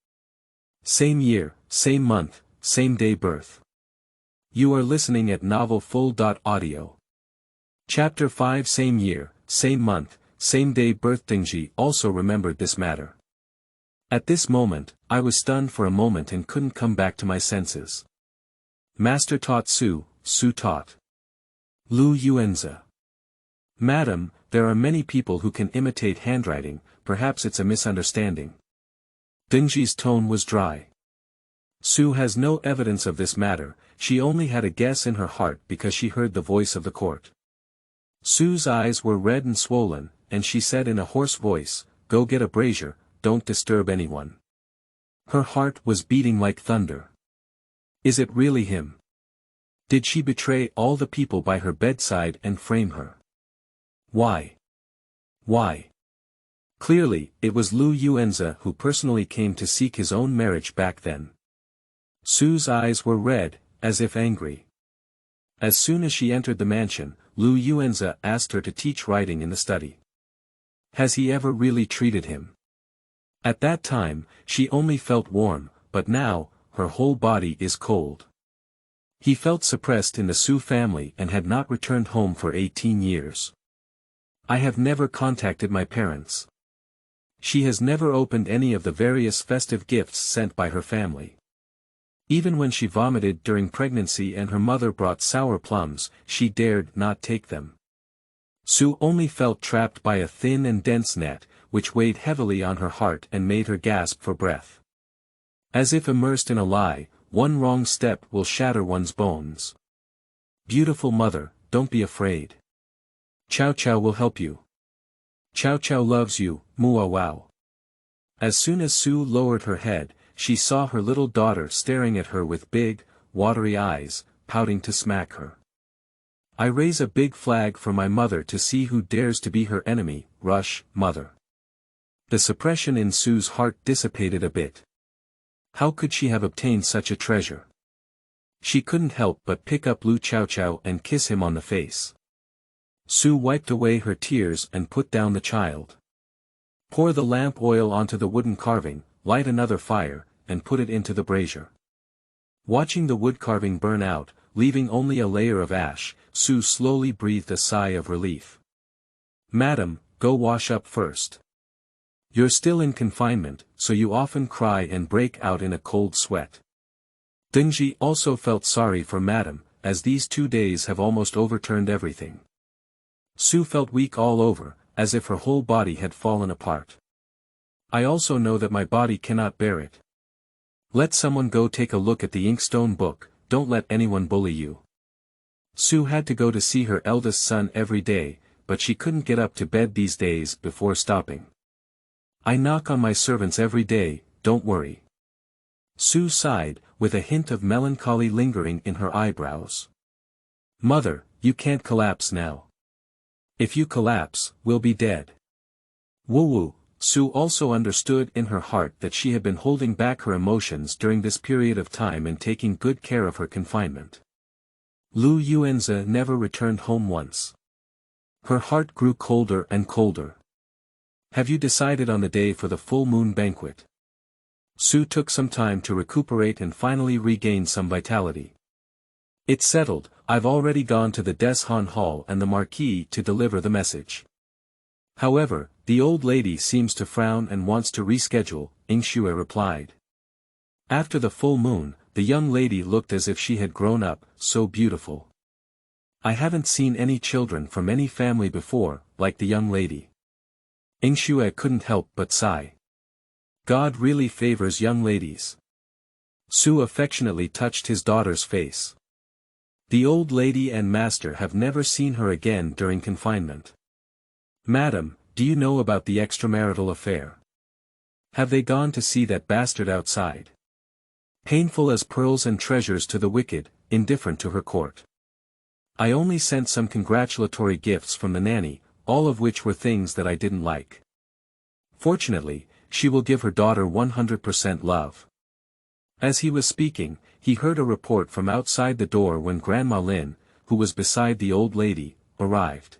Same year, same month, same day birth. You are listening at Novel Full. Audio. Chapter 5. Same year, same month, same day birth. Dingji also remembered this matter. At this moment, I was stunned for a moment and couldn't come back to my senses. Master taught Su, Su taught Lu Yuanzi. Madam, there are many people who can imitate handwriting, perhaps it's a misunderstanding. Dingji's tone was dry. Su has no evidence of this matter, she only had a guess in her heart because she heard the voice of the court. Su's eyes were red and swollen, and she said in a hoarse voice, "Go get a brazier, don't disturb anyone." Her heart was beating like thunder. Is it really him? Did she betray all the people by her bedside and frame her? Why? Why? Clearly, it was Lu Yuanzi who personally came to seek his own marriage back then. Su's eyes were red, as if angry. As soon as she entered the mansion, Lu Yuanzi asked her to teach writing in the study. Has he ever really treated him? At that time, she only felt warm, but now, her whole body is cold. He felt suppressed in the Su family and had not returned home for 18 years. I have never contacted my parents. She has never opened any of the various festive gifts sent by her family. Even when she vomited during pregnancy and her mother brought sour plums, she dared not take them. Su only felt trapped by a thin and dense net, which weighed heavily on her heart and made her gasp for breath. As if immersed in a lie, one wrong step will shatter one's bones. Beautiful mother, don't be afraid. Chaochao will help you. Chaochao loves you, mua wow. As soon as Su lowered her head, she saw her little daughter staring at her with big, watery eyes, pouting to smack her. I raise a big flag for my mother to see who dares to be her enemy, rush, mother. The suppression in Su's heart dissipated a bit. How could she have obtained such a treasure? She couldn't help but pick up Lu Chaochao and kiss him on the face. Su wiped away her tears and put down the child. Pour the lamp oil onto the wooden carving, light another fire, and put it into the brazier. Watching the wood carving burn out, leaving only a layer of ash, Su slowly breathed a sigh of relief. Madam, go wash up first. You're still in confinement, so you often cry and break out in a cold sweat. Dingji also felt sorry for Madam, as these 2 days have almost overturned everything. Su felt weak all over, as if her whole body had fallen apart. I also know that my body cannot bear it. Let someone go take a look at the inkstone book, don't let anyone bully you. Su had to go to see her eldest son every day, but she couldn't get up to bed these days before stopping. I knock on my servants every day, don't worry. Su sighed, with a hint of melancholy lingering in her eyebrows. Mother, you can't collapse now. If you collapse, we'll be dead. Woo-woo. Su also understood in her heart that she had been holding back her emotions during this period of time and taking good care of her confinement. Lu Yuanzi never returned home once. Her heart grew colder and colder. Have you decided on the day for the full moon banquet? Su took some time to recuperate and finally regain some vitality. It's settled, I've already gone to the Des Han Hall and the Marquis to deliver the message. However, the old lady seems to frown and wants to reschedule, Yingxue replied. After the full moon, the young lady looked as if she had grown up, so beautiful. I haven't seen any children from any family before, like the young lady. Yingxue couldn't help but sigh. God really favors young ladies. Su affectionately touched his daughter's face. The old lady and master have never seen her again during confinement. Madam, do you know about the extramarital affair? Have they gone to see that bastard outside? Painful as pearls and treasures to the wicked, indifferent to her court. I only sent some congratulatory gifts from the nanny, all of which were things that I didn't like. Fortunately, she will give her daughter 100% love. As he was speaking, he heard a report from outside the door when Grandma Lin, who was beside the old lady, arrived.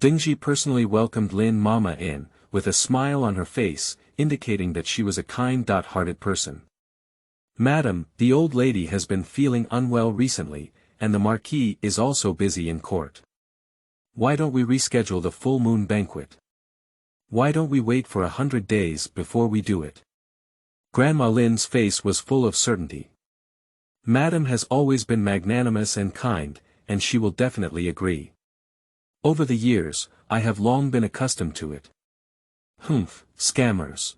Dingji personally welcomed Lin Mama in, with a smile on her face, indicating that she was a kind-hearted person. Madam, the old lady has been feeling unwell recently, and the Marquis is also busy in court. Why don't we reschedule the full moon banquet? Why don't we wait for 100 days before we do it? Grandma Lin's face was full of certainty. Madam has always been magnanimous and kind, and she will definitely agree. Over the years, I have long been accustomed to it. Humph, scammers.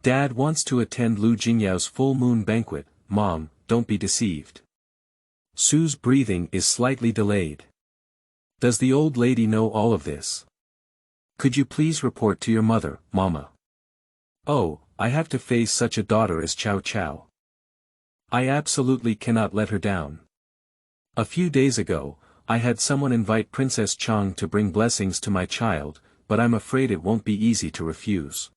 Dad wants to attend Lu Jingyao's full moon banquet, Mom, don't be deceived. Sue's breathing is slightly delayed. Does the old lady know all of this? Could you please report to your mother, Mama? Oh, I have to face such a daughter as Chaochao. I absolutely cannot let her down. A few days ago, I had someone invite Princess Chang to bring blessings to my child, but I'm afraid it won't be easy to refuse.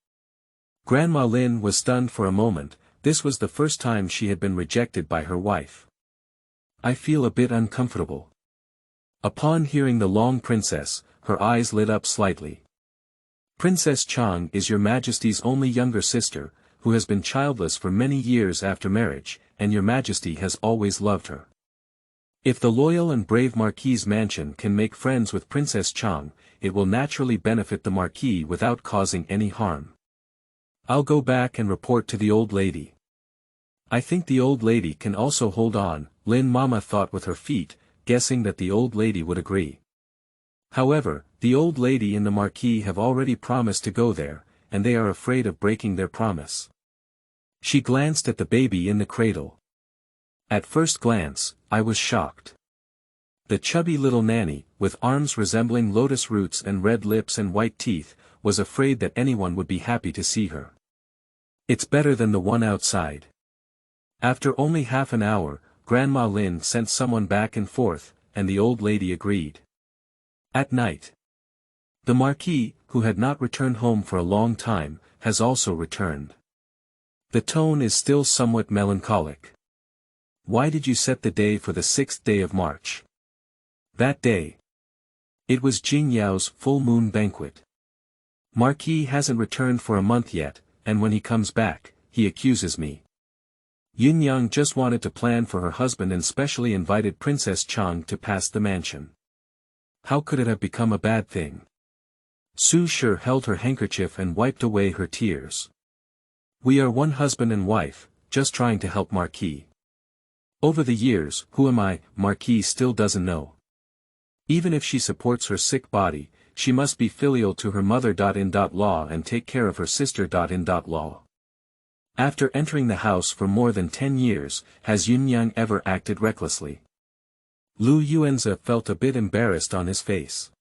Grandma Lin was stunned for a moment. This was the first time she had been rejected by her wife. I feel a bit uncomfortable. Upon hearing the long princess, her eyes lit up slightly. Princess Chang is your Majesty's only younger sister, who has been childless for many years after marriage, and your Majesty has always loved her. If the loyal and brave Marquis's mansion can make friends with Princess Chang, it will naturally benefit the Marquis without causing any harm. I'll go back and report to the old lady. I think the old lady can also hold on, Lin Mama thought with her feet, guessing that the old lady would agree. However, the old lady and the Marquis have already promised to go there, and they are afraid of breaking their promise. She glanced at the baby in the cradle. At first glance, I was shocked. The chubby little nanny, with arms resembling lotus roots and red lips and white teeth, was afraid that anyone would be happy to see her. It's better than the one outside. After only half an hour, Grandma Lin sent someone back and forth, and the old lady agreed. At night. The Marquis, who had not returned home for a long time, has also returned. The tone is still somewhat melancholic. Why did you set the day for the 6th day of March? That day. It was Jingyao's full moon banquet. Marquis hasn't returned for a month yet, and when he comes back, he accuses me. Yunyang just wanted to plan for her husband and specially invited Princess Chang to pass the mansion. How could it have become a bad thing? Su Shi held her handkerchief and wiped away her tears. We are one husband and wife, just trying to help Marquis. Over the years, who am I, Marquis still doesn't know. Even if she supports her sick body, she must be filial to her mother.in.law and take care of her sister.in.law. After entering the house for more than 10 years, has Yunyang ever acted recklessly? Lu Yuanzi felt a bit embarrassed on his face.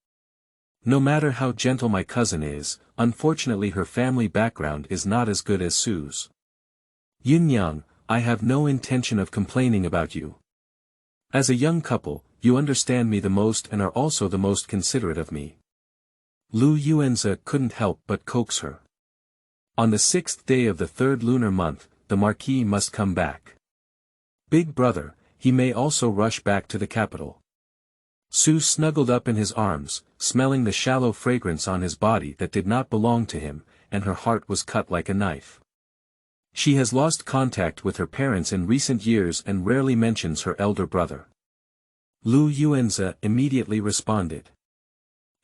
No matter how gentle my cousin is, unfortunately her family background is not as good as Su's. Yunyang, I have no intention of complaining about you. As a young couple, you understand me the most and are also the most considerate of me. Lu Yuanzi couldn't help but coax her. On the 6th day of the 3rd lunar month, the Marquis must come back. Big brother, he may also rush back to the capital. Su snuggled up in his arms, smelling the shallow fragrance on his body that did not belong to him, and her heart was cut like a knife. She has lost contact with her parents in recent years and rarely mentions her elder brother. Lu Yuanzi immediately responded.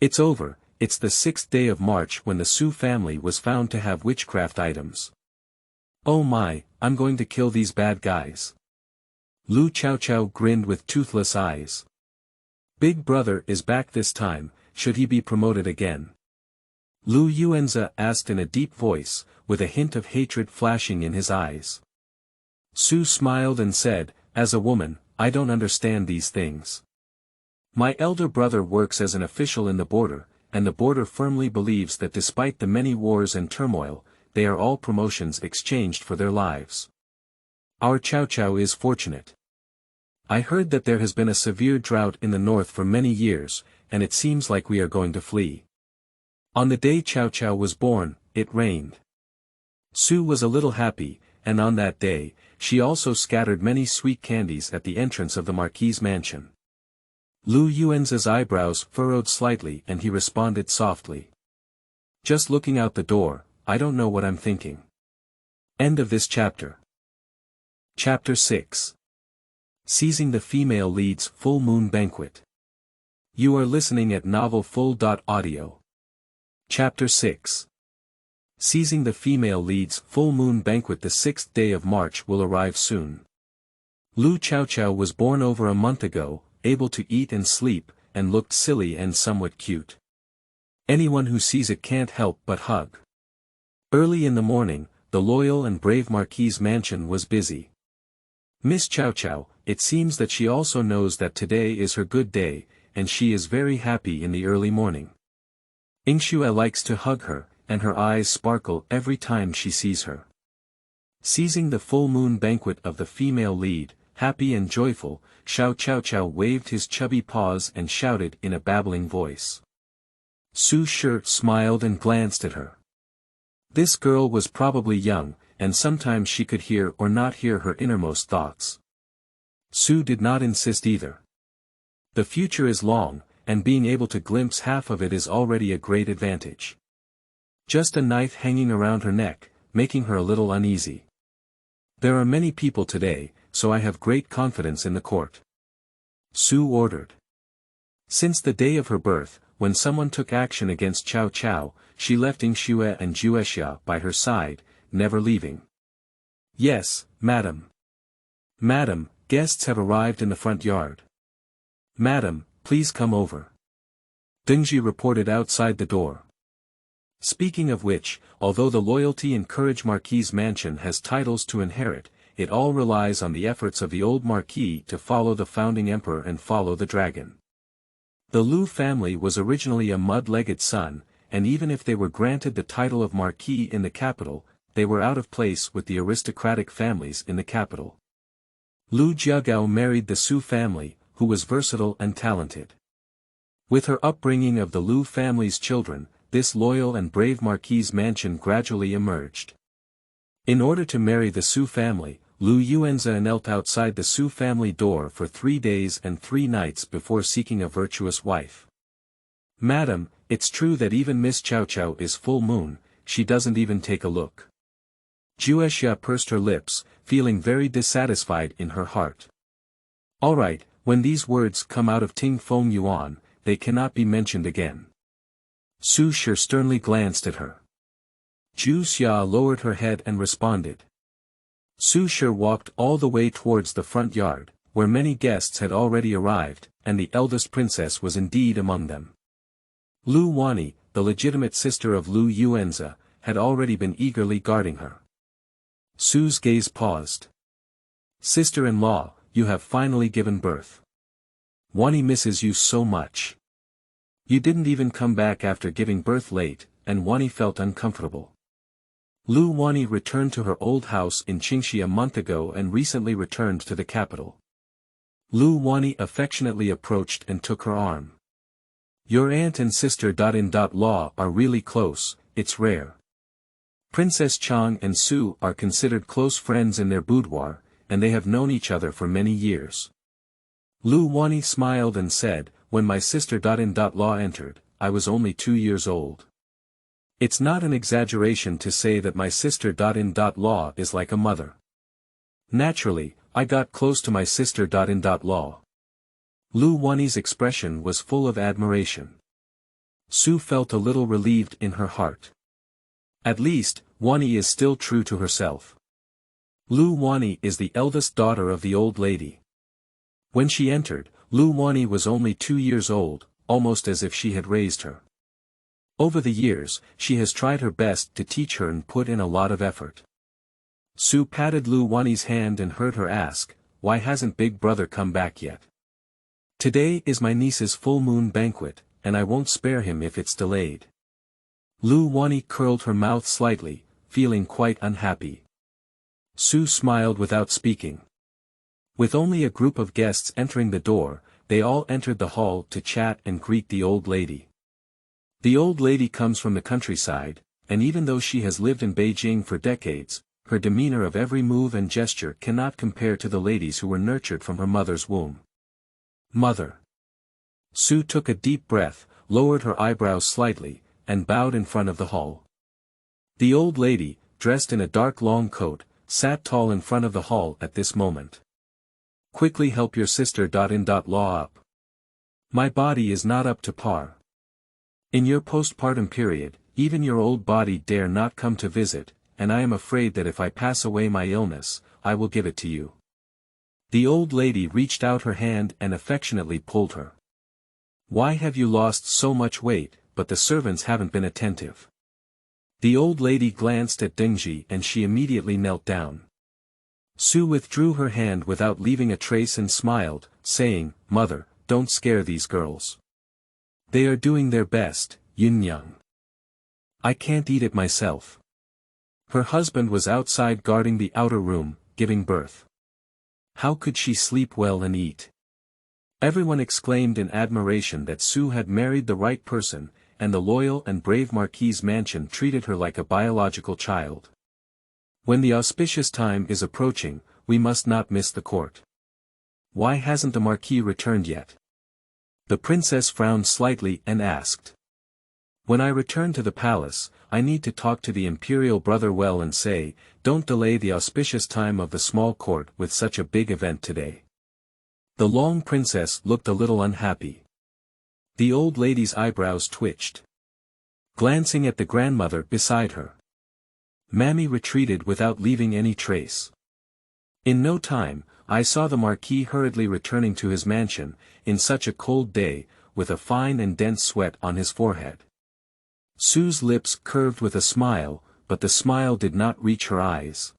It's over, it's the 6th day of March when the Su family was found to have witchcraft items. Oh my, I'm going to kill these bad guys. Lu Chaochao grinned with toothless eyes. Big brother is back this time, should he be promoted again? Lu Yuanzi asked in a deep voice, with a hint of hatred flashing in his eyes. Su smiled and said, as a woman, I don't understand these things. My elder brother works as an official in the border, and the border firmly believes that despite the many wars and turmoil, they are all promotions exchanged for their lives. Our Chaochao is fortunate. I heard that there has been a severe drought in the north for many years, and it seems like we are going to flee. On the day Chaochao was born, it rained. Su was a little happy, and on that day, she also scattered many sweet candies at the entrance of the Marquis's mansion. Lu Yuanzi's eyebrows furrowed slightly and he responded softly. Just looking out the door, I don't know what I'm thinking. End of this chapter. Chapter 6. Seizing the Female Lead's Full Moon Banquet. You are listening at novelfull.audio. Chapter 6. Seizing the Female Lead's Full Moon Banquet. The 6th day of March will arrive soon. Lu Chaochao was born over a month ago, able to eat and sleep, and looked silly and somewhat cute. Anyone who sees it can't help but hug. Early in the morning, the loyal and brave Marquis's mansion was busy. Miss Chaochao, it seems that she also knows that today is her good day, and she is very happy in the early morning. Yingxue likes to hug her, and her eyes sparkle every time she sees her. Seizing the full moon banquet of the female lead, happy and joyful, Chaochao waved his chubby paws and shouted in a babbling voice. Su Shi smiled and glanced at her. This girl was probably young, and sometimes she could hear or not hear her innermost thoughts. Su did not insist either. The future is long, and being able to glimpse half of it is already a great advantage. Just a knife hanging around her neck, making her a little uneasy. There are many people today, so I have great confidence in the court. Su ordered. Since the day of her birth, when someone took action against Chaochao, she left Yingxue and Juexia by her side, never leaving. Yes, madam. Madam, guests have arrived in the front yard. Madam, please come over. Dengji reported outside the door. Speaking of which, although the loyalty and courage Marquis's mansion has titles to inherit, it all relies on the efforts of the old Marquis to follow the founding emperor and follow the dragon. The Lu family was originally a mud-legged son, and even if they were granted the title of Marquis in the capital, they were out of place with the aristocratic families in the capital. Lu Jiagao married the Su family, who was versatile and talented. With her upbringing of the Lu family's children, this loyal and brave Marquis's mansion gradually emerged. In order to marry the Su family, Lu Yuanza knelt outside the Su family door for 3 days and 3 nights before seeking a virtuous wife. Madam, it's true that even Miss Chaochao is full moon, she doesn't even take a look. Juexia pursed her lips, feeling very dissatisfied in her heart. Alright, when these words come out of Ting Feng Yuan, they cannot be mentioned again. Su Shi sternly glanced at her. Juexia lowered her head and responded. Su Shi walked all the way towards the front yard, where many guests had already arrived, and the eldest princess was indeed among them. Lu Wani, the legitimate sister of Lu Yuanza, had already been eagerly guarding her. Su's gaze paused. Sister-in-law, you have finally given birth. Wani misses you so much. You didn't even come back after giving birth late, and Wani felt uncomfortable. Lu Wani returned to her old house in Qingxi a month ago and recently returned to the capital. Lu Wani affectionately approached and took her arm. Your aunt and sister-in-law are really close, it's rare. Princess Chang and Su are considered close friends in their boudoir, and they have known each other for many years. Lu Wani smiled and said, when my sister-in-law entered, I was only 2 years old. It's not an exaggeration to say that my sister-in-law is like a mother. Naturally, I got close to my sister-in-law. Lu Wani's expression was full of admiration. Su felt a little relieved in her heart. At least, Wani is still true to herself. Lu Wani is the eldest daughter of the old lady. When she entered, Lu Wani was only 2 years old, almost as if she had raised her. Over the years, she has tried her best to teach her and put in a lot of effort. Su patted Lu Wani's hand and heard her ask, why hasn't Big Brother come back yet? Today is my niece's full moon banquet, and I won't spare him if it's delayed. Lu Wani curled her mouth slightly, feeling quite unhappy. Su smiled without speaking. With only a group of guests entering the door, they all entered the hall to chat and greet the old lady. The old lady comes from the countryside, and even though she has lived in Beijing for decades, her demeanor of every move and gesture cannot compare to the ladies who were nurtured from her mother's womb. Mother. Su took a deep breath, lowered her eyebrows slightly, and bowed in front of the hall. The old lady, dressed in a dark long coat, sat tall in front of the hall at this moment. Quickly help your sister. Law up. My body is not up to par. In your postpartum period, even your old body dare not come to visit, and I am afraid that if I pass away my illness, I will give it to you. The old lady reached out her hand and affectionately pulled her. Why have you lost so much weight, but the servants haven't been attentive? The old lady glanced at Dingji and she immediately knelt down. Su withdrew her hand without leaving a trace and smiled, saying, Mother, don't scare these girls. They are doing their best, Young. I can't eat it myself. Her husband was outside guarding the outer room, giving birth. How could she sleep well and eat? Everyone exclaimed in admiration that Su had married the right person, and the loyal and brave Marquis's mansion treated her like a biological child. When the auspicious time is approaching, we must not miss the court. Why hasn't the Marquis returned yet? The princess frowned slightly and asked. When I return to the palace, I need to talk to the imperial brother well and say, don't delay the auspicious time of the small court with such a big event today. The long princess looked a little unhappy. The old lady's eyebrows twitched. Glancing at the grandmother beside her, Mammy retreated without leaving any trace. In no time, I saw the Marquis hurriedly returning to his mansion, in such a cold day, with a fine and dense sweat on his forehead. Sue's lips curved with a smile, but the smile did not reach her eyes.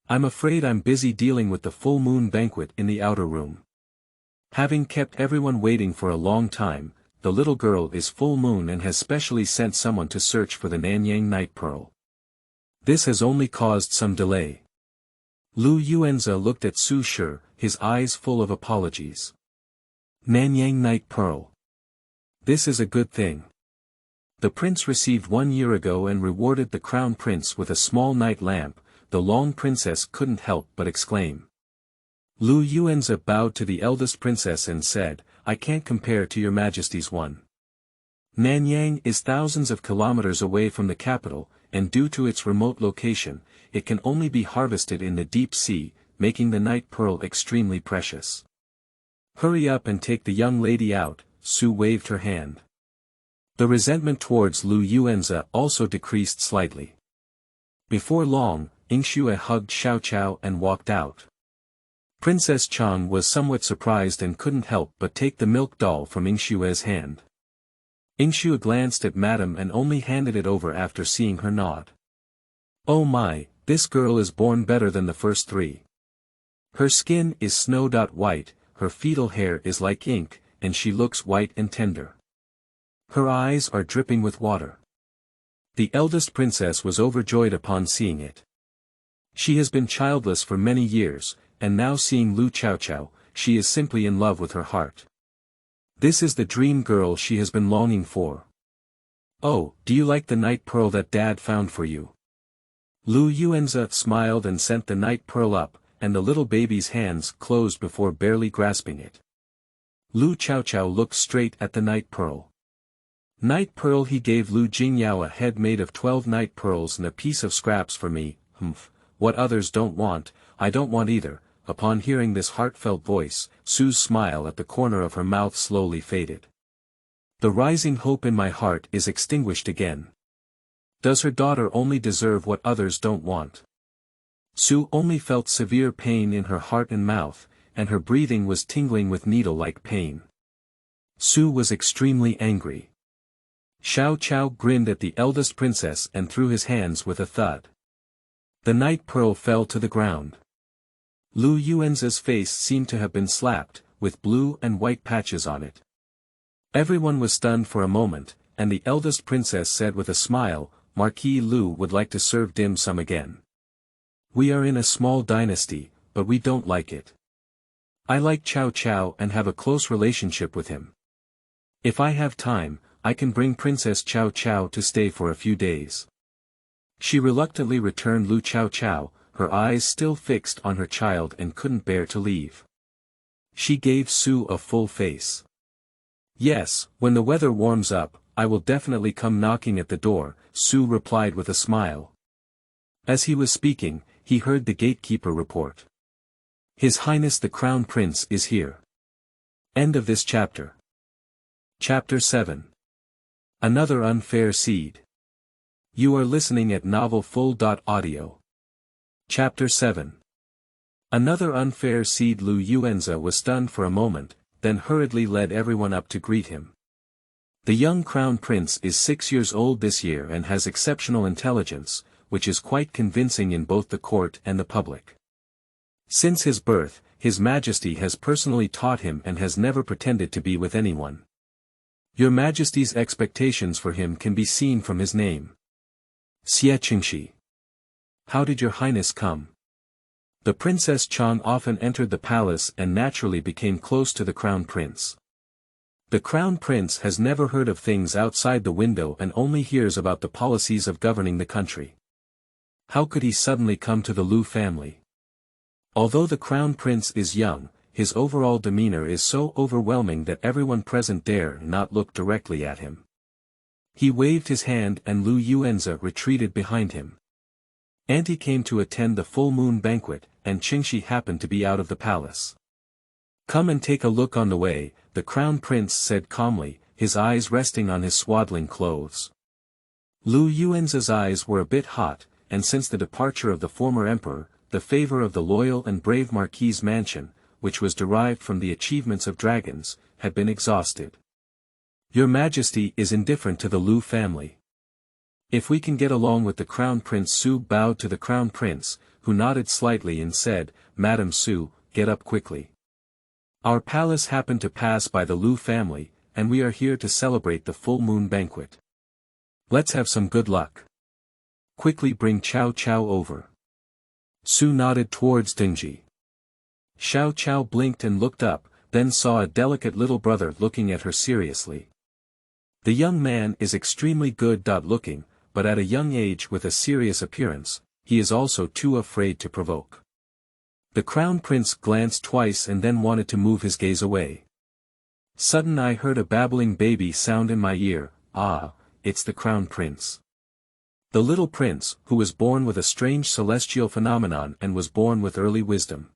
I'm afraid I'm busy dealing with the full moon banquet in the outer room. Having kept everyone waiting for a long time, the little girl is full moon and has specially sent someone to search for the Nanyang night pearl. This has only caused some delay. Lu Yuanza looked at Su Shi, his eyes full of apologies. Nanyang night pearl. This is a good thing. The prince received 1 year ago and rewarded the crown prince with a small night lamp. The long princess couldn't help but exclaim. Lu Yuanza bowed to the eldest princess and said, I can't compare to your majesty's one. Nanyang is thousands of kilometers away from the capital, and due to its remote location, it can only be harvested in the deep sea, making the night pearl extremely precious. Hurry up and take the young lady out, Su waved her hand. The resentment towards Lu Yuanza also decreased slightly. Before long, Yingxue hugged Chaochao and walked out. Princess Chang was somewhat surprised and couldn't help but take the milk doll from Yingxue's hand. Yingxue glanced at Madame and only handed it over after seeing her nod. Oh my, this girl is born better than the first three. Her skin is snow-white, her fetal hair is like ink, and she looks white and tender. Her eyes are dripping with water. The eldest princess was overjoyed upon seeing it. She has been childless for many years, and now seeing Lu Chaochao, she is simply in love with her heart. This is the dream girl she has been longing for. Oh, do you like the night pearl that Dad found for you? Lu Yuanza smiled and sent the night pearl up, and the little baby's hands closed before barely grasping it. Lu Chaochao looked straight at the night pearl. Night pearl, he gave Lu Jingyao a head made of 12 night pearls and a piece of scraps for me. What others don't want, I don't want either. Upon hearing this heartfelt voice, Sue's smile at the corner of her mouth slowly faded. The rising hope in my heart is extinguished again. Does her daughter only deserve what others don't want? Sue only felt severe pain in her heart and mouth, and her breathing was tingling with needle-like pain. Sue was extremely angry. Chaochao grinned at the eldest princess and threw his hands with a thud. The night pearl fell to the ground. Lu Yuanza's face seemed to have been slapped, with blue and white patches on it. Everyone was stunned for a moment, and the eldest princess said with a smile, Marquis Lu would like to serve dim sum again. We are in a small dynasty, but we don't like it. I like Chaochao and have a close relationship with him. If I have time, I can bring Princess Chaochao to stay for a few days. She reluctantly returned Lu Chaochao, her eyes still fixed on her child and couldn't bear to leave. She gave Sue a full face. Yes, when the weather warms up, I will definitely come knocking at the door, Sue replied with a smile. As he was speaking, he heard the gatekeeper report. His Highness the Crown Prince is here. End of this chapter. Chapter 7. Another unfair seed. You are listening at novelfull.audio. Chapter 7. Another unfair seed. Lu Yuanza was stunned for a moment, then hurriedly led everyone up to greet him. The young crown prince is 6 years old this year and has exceptional intelligence, which is quite convincing in both the court and the public. Since his birth, His Majesty has personally taught him and has never pretended to be with anyone. Your Majesty's expectations for him can be seen from his name. Xie Qingxi. How did your Highness come? The Princess Chang often entered the palace and naturally became close to the Crown Prince. The Crown Prince has never heard of things outside the window and only hears about the policies of governing the country. How could he suddenly come to the Lu family? Although the Crown Prince is young, his overall demeanor is so overwhelming that everyone present dare not look directly at him. He waved his hand and Lu Yuanza retreated behind him. Auntie came to attend the full moon banquet, and Qingxi happened to be out of the palace. Come and take a look on the way, the Crown Prince said calmly, his eyes resting on his swaddling clothes. Lu Yuanza's eyes were a bit hot, and since the departure of the former emperor, the favor of the loyal and brave Marquis's mansion, which was derived from the achievements of dragons, had been exhausted. Your Majesty is indifferent to the Lu family. If we can get along with the Crown Prince. Su bowed to the Crown Prince, who nodded slightly and said, Madam Su, get up quickly. Our palace happened to pass by the Lu family, and we are here to celebrate the full moon banquet. Let's have some good luck. Quickly bring Chaochao over. Su nodded towards Dingji. Chaochao blinked and looked up, then saw a delicate little brother looking at her seriously. The young man is extremely good looking, but at a young age with a serious appearance, he is also too afraid to provoke. The Crown Prince glanced twice and then wanted to move his gaze away. Sudden I heard a babbling baby sound in my ear. Ah, it's the Crown Prince. The little prince, who was born with a strange celestial phenomenon and was born with early wisdom.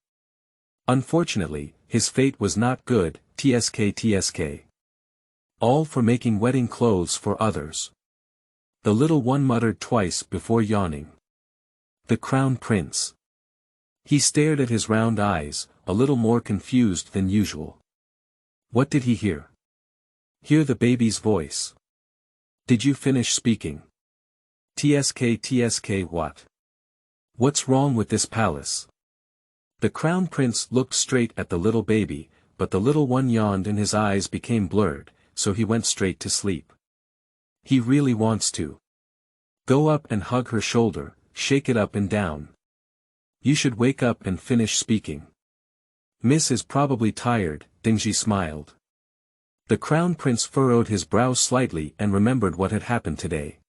Unfortunately, his fate was not good, tsk. All for making wedding clothes for others. The little one muttered twice before yawning. The Crown Prince. He stared at his round eyes, a little more confused than usual. What did he hear? Hear the baby's voice. Did you finish speaking? Tsk what? What's wrong with this palace? The Crown Prince looked straight at the little baby, but the little one yawned and his eyes became blurred, so he went straight to sleep. He really wants to. Go up and hug her shoulder, shake it up and down. You should wake up and finish speaking. Miss is probably tired, Dingji smiled. The Crown Prince furrowed his brow slightly and remembered what had happened today.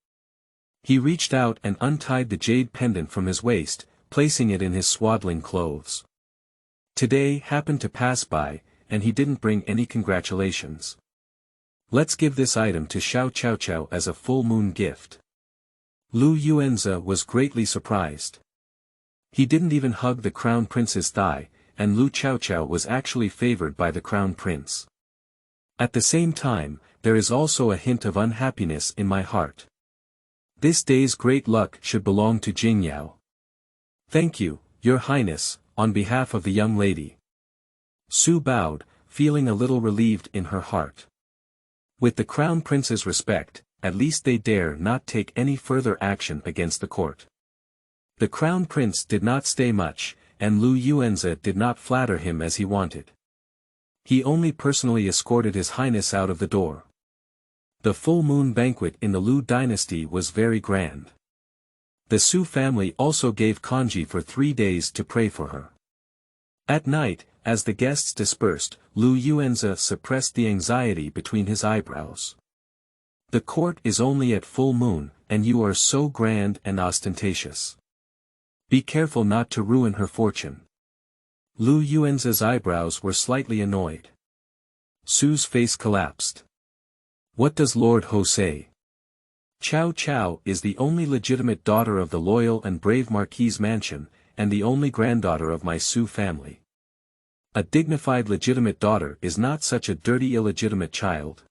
He reached out and untied the jade pendant from his waist, placing it in his swaddling clothes. Today happened to pass by, and he didn't bring any congratulations. Let's give this item to Chaochao as a full moon gift. Lu Yuanza was greatly surprised. He didn't even hug the Crown Prince's thigh, and Lu Chaochao was actually favored by the Crown Prince. At the same time, there is also a hint of unhappiness in my heart. This day's great luck should belong to Jingyao. Thank you, Your Highness, on behalf of the young lady. Su bowed, feeling a little relieved in her heart. With the Crown Prince's respect, at least they dare not take any further action against the court. The Crown Prince did not stay much, and Lu Yuanza did not flatter him as he wanted. He only personally escorted His Highness out of the door. The full moon banquet in the Lu Dynasty was very grand. The Su family also gave congee for 3 days to pray for her. At night, as the guests dispersed, Lu Yuanza suppressed the anxiety between his eyebrows. The court is only at full moon, and you are so grand and ostentatious. Be careful not to ruin her fortune. Lu Yuanza's eyebrows were slightly annoyed. Su's face collapsed. What does Lord Ho say? Chaochao is the only legitimate daughter of the loyal and brave Marquis's mansion, and the only granddaughter of my Su family. A dignified legitimate daughter is not such a dirty illegitimate child.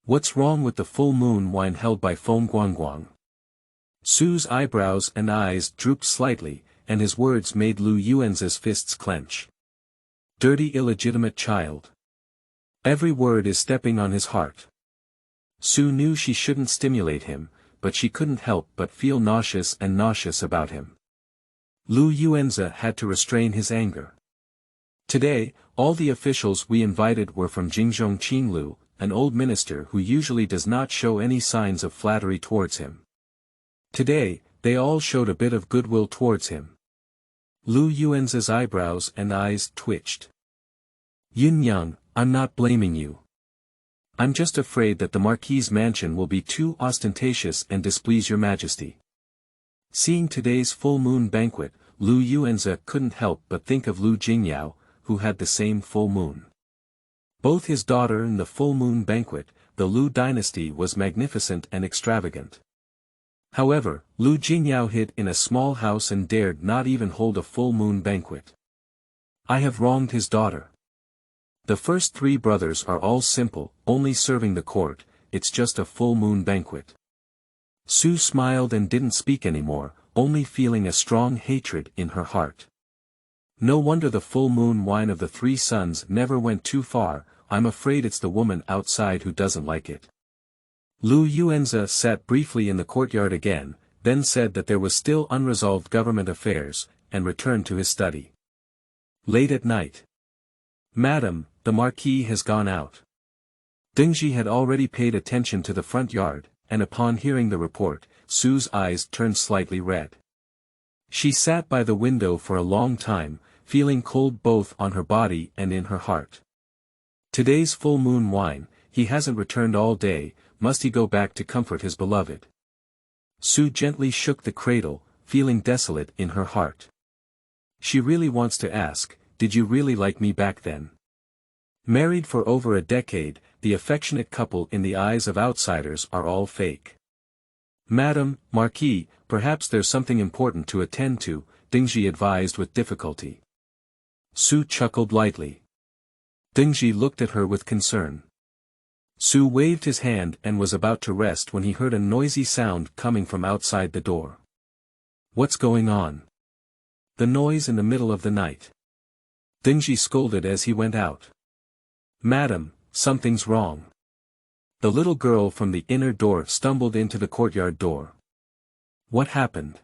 What's wrong with the full moon wine held by Feng Guangguang? Su's eyebrows and eyes drooped slightly, and his words made Lu Yuan's fists clench. Dirty illegitimate child. Every word is stepping on his heart. Su knew she shouldn't stimulate him, but she couldn't help but feel nauseous about him. Lu Yuanza had to restrain his anger. Today, all the officials we invited were from Jingzhong Qinglu, an old minister who usually does not show any signs of flattery towards him. Today, they all showed a bit of goodwill towards him. Lu Yuan's eyebrows and eyes twitched. Yin Yang, I'm not blaming you. I'm just afraid that the Marquis's mansion will be too ostentatious and displease your majesty. Seeing today's full moon banquet, Lu Yuanza couldn't help but think of Lu Jingyao, who had the same full moon. Both his daughter and the full moon banquet, the Lu Dynasty was magnificent and extravagant. However, Lu Jingyao hid in a small house and dared not even hold a full moon banquet. I have wronged his daughter. The first three brothers are all simple, only serving the court, it's just a full moon banquet. Su smiled and didn't speak anymore, only feeling a strong hatred in her heart. No wonder the full moon wine of the three sons never went too far, I'm afraid it's the woman outside who doesn't like it. Lu Yuanza sat briefly in the courtyard again, then said that there was still unresolved government affairs, and returned to his study. Late at night. Madam, the Marquis has gone out. Dingji had already paid attention to the front yard, and upon hearing the report, Su's eyes turned slightly red. She sat by the window for a long time, feeling cold both on her body and in her heart. Today's full moon wine, he hasn't returned all day, must he go back to comfort his beloved? Su gently shook the cradle, feeling desolate in her heart. She really wants to ask, did you really like me back then? Married for over a decade, the affectionate couple in the eyes of outsiders are all fake. Madam, Marquis, perhaps there's something important to attend to, Dingji advised with difficulty. Su chuckled lightly. Dingji looked at her with concern. Su waved his hand and was about to rest when he heard a noisy sound coming from outside the door. What's going on? The noise in the middle of the night. Dingji scolded as he went out. Madam, something's wrong. The little girl from the inner door stumbled into the courtyard door. What happened?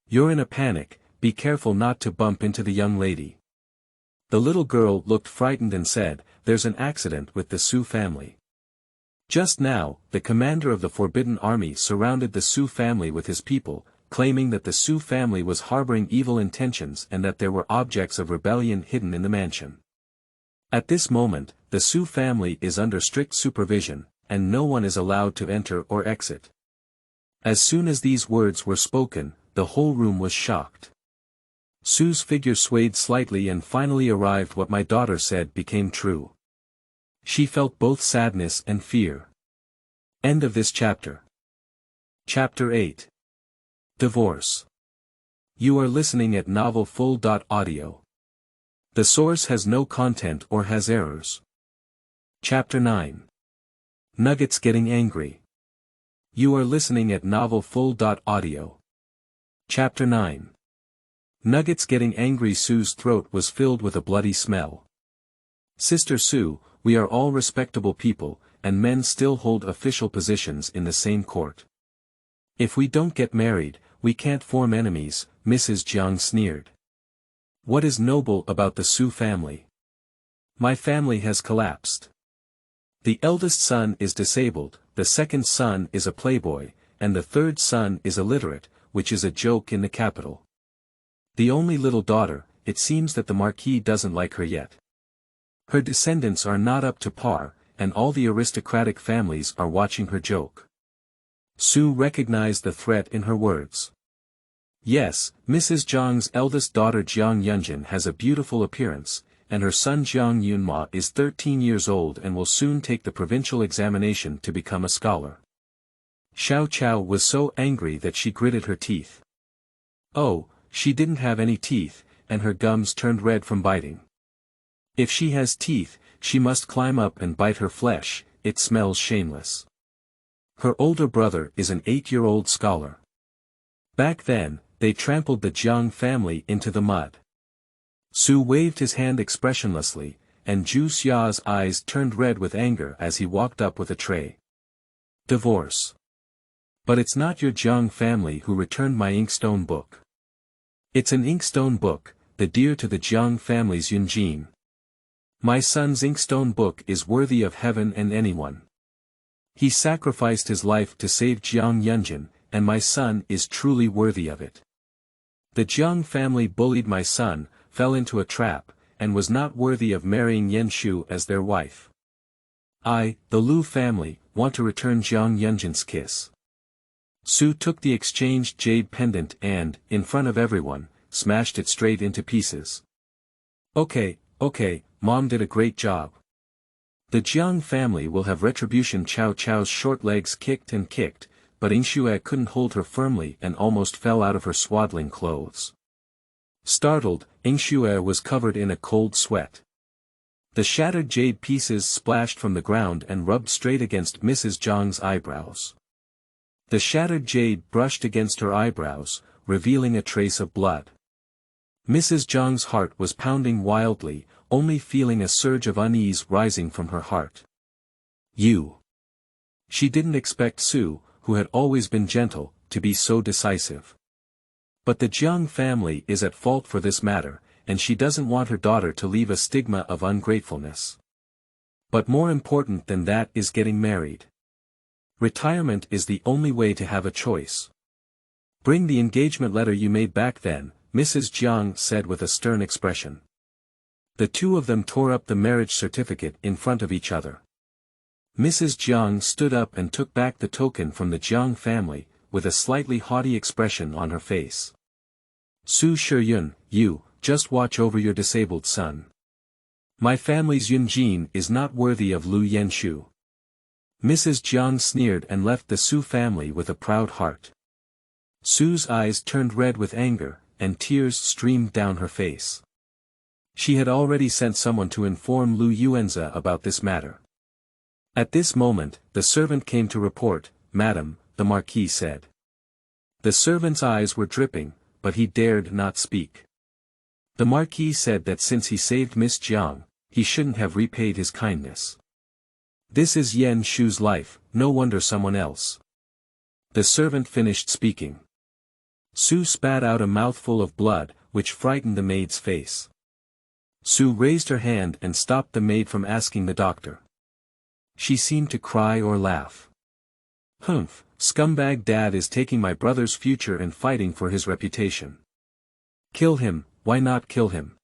You're in a panic, be careful not to bump into the young lady. The little girl looked frightened and said, there's an accident with the Su family. Just now, the commander of the Forbidden Army surrounded the Su family with his people, claiming that the Su family was harboring evil intentions and that there were objects of rebellion hidden in the mansion. At this moment, the Su family is under strict supervision, and no one is allowed to enter or exit. As soon as these words were spoken, the whole room was shocked. Su's figure swayed slightly and finally arrived. What my daughter said became true. She felt both sadness and fear. End of this chapter. Chapter 8. Divorce. You are listening at novelfull.audio. The source has no content or has errors. Chapter 9. Nuggets getting angry. You are listening at novelfull.audio. Chapter 9. Nuggets getting angry. Su's throat was filled with a bloody smell. Sister Su, we are all respectable people, and men still hold official positions in the same court. If we don't get married, we can't form enemies, Mrs. Jiang sneered. What is noble about the Su family? My family has collapsed. The eldest son is disabled, the second son is a playboy, and the third son is illiterate, which is a joke in the capital. The only little daughter, it seems that the Marquis doesn't like her yet. Her descendants are not up to par, and all the aristocratic families are watching her joke. Su recognized the threat in her words. Yes, Mrs. Jiang's eldest daughter Jiang Yunjin has a beautiful appearance, and her son Jiang Yunma is 13 years old and will soon take the provincial examination to become a scholar. Chaochao was so angry that she gritted her teeth. Oh, She didn't have any teeth, and her gums turned red from biting. If she has teeth, she must climb up and bite her flesh, it smells shameless. Her older brother is an 8-year-old scholar. Back then, they trampled the Jiang family into the mud. Su waved his hand expressionlessly, and Zhu Xia's eyes turned red with anger as he walked up with a tray. Divorce. But it's not your Jiang family who returned my inkstone book. It's an inkstone book, the dear to the Jiang family's Yunjin. My son's inkstone book is worthy of heaven and anyone. He sacrificed his life to save Jiang Yunjin, and my son is truly worthy of it. The Jiang family bullied my son, fell into a trap, and was not worthy of marrying Yan Shu as their wife. I, the Lu family, want to return Jiang Yunjin's kiss. Su took the exchanged jade pendant and, in front of everyone, smashed it straight into pieces. Okay, Mom did a great job. The Jiang family will have retribution. Chaochao's short legs kicked and kicked, but Yingxue couldn't hold her firmly and almost fell out of her swaddling clothes. Startled, Yingxue was covered in a cold sweat. The shattered jade pieces splashed from the ground and rubbed straight against Mrs. Zhang's eyebrows. The shattered jade brushed against her eyebrows, revealing a trace of blood. Mrs. Zhang's heart was pounding wildly, only feeling a surge of unease rising from her heart. You. She didn't expect Su, who had always been gentle, to be so decisive. But the Jiang family is at fault for this matter, and she doesn't want her daughter to leave a stigma of ungratefulness. But more important than that is getting married. Retirement is the only way to have a choice. Bring the engagement letter you made back then, Mrs. Jiang said with a stern expression. The two of them tore up the marriage certificate in front of each other. Mrs. Jiang stood up and took back the token from the Jiang family, with a slightly haughty expression on her face. Su Shiyun, you, just watch over your disabled son. My family's Yunjin is not worthy of Lu Yanshu. Mrs. Jiang sneered and left the Su family with a proud heart. Su's eyes turned red with anger, and tears streamed down her face. She had already sent someone to inform Lu Yuanza about this matter. At this moment, the servant came to report. Madam, the Marquis said. The servant's eyes were dripping, but he dared not speak. The Marquis said that since he saved Miss Jiang, he shouldn't have repaid his kindness. This is Yan Shu's life, no wonder someone else. The servant finished speaking. Su spat out a mouthful of blood, which frightened the maid's face. Su raised her hand and stopped the maid from asking the doctor. She seemed to cry or laugh. Humph, scumbag dad is taking my brother's future and fighting for his reputation. Kill him, why not kill him?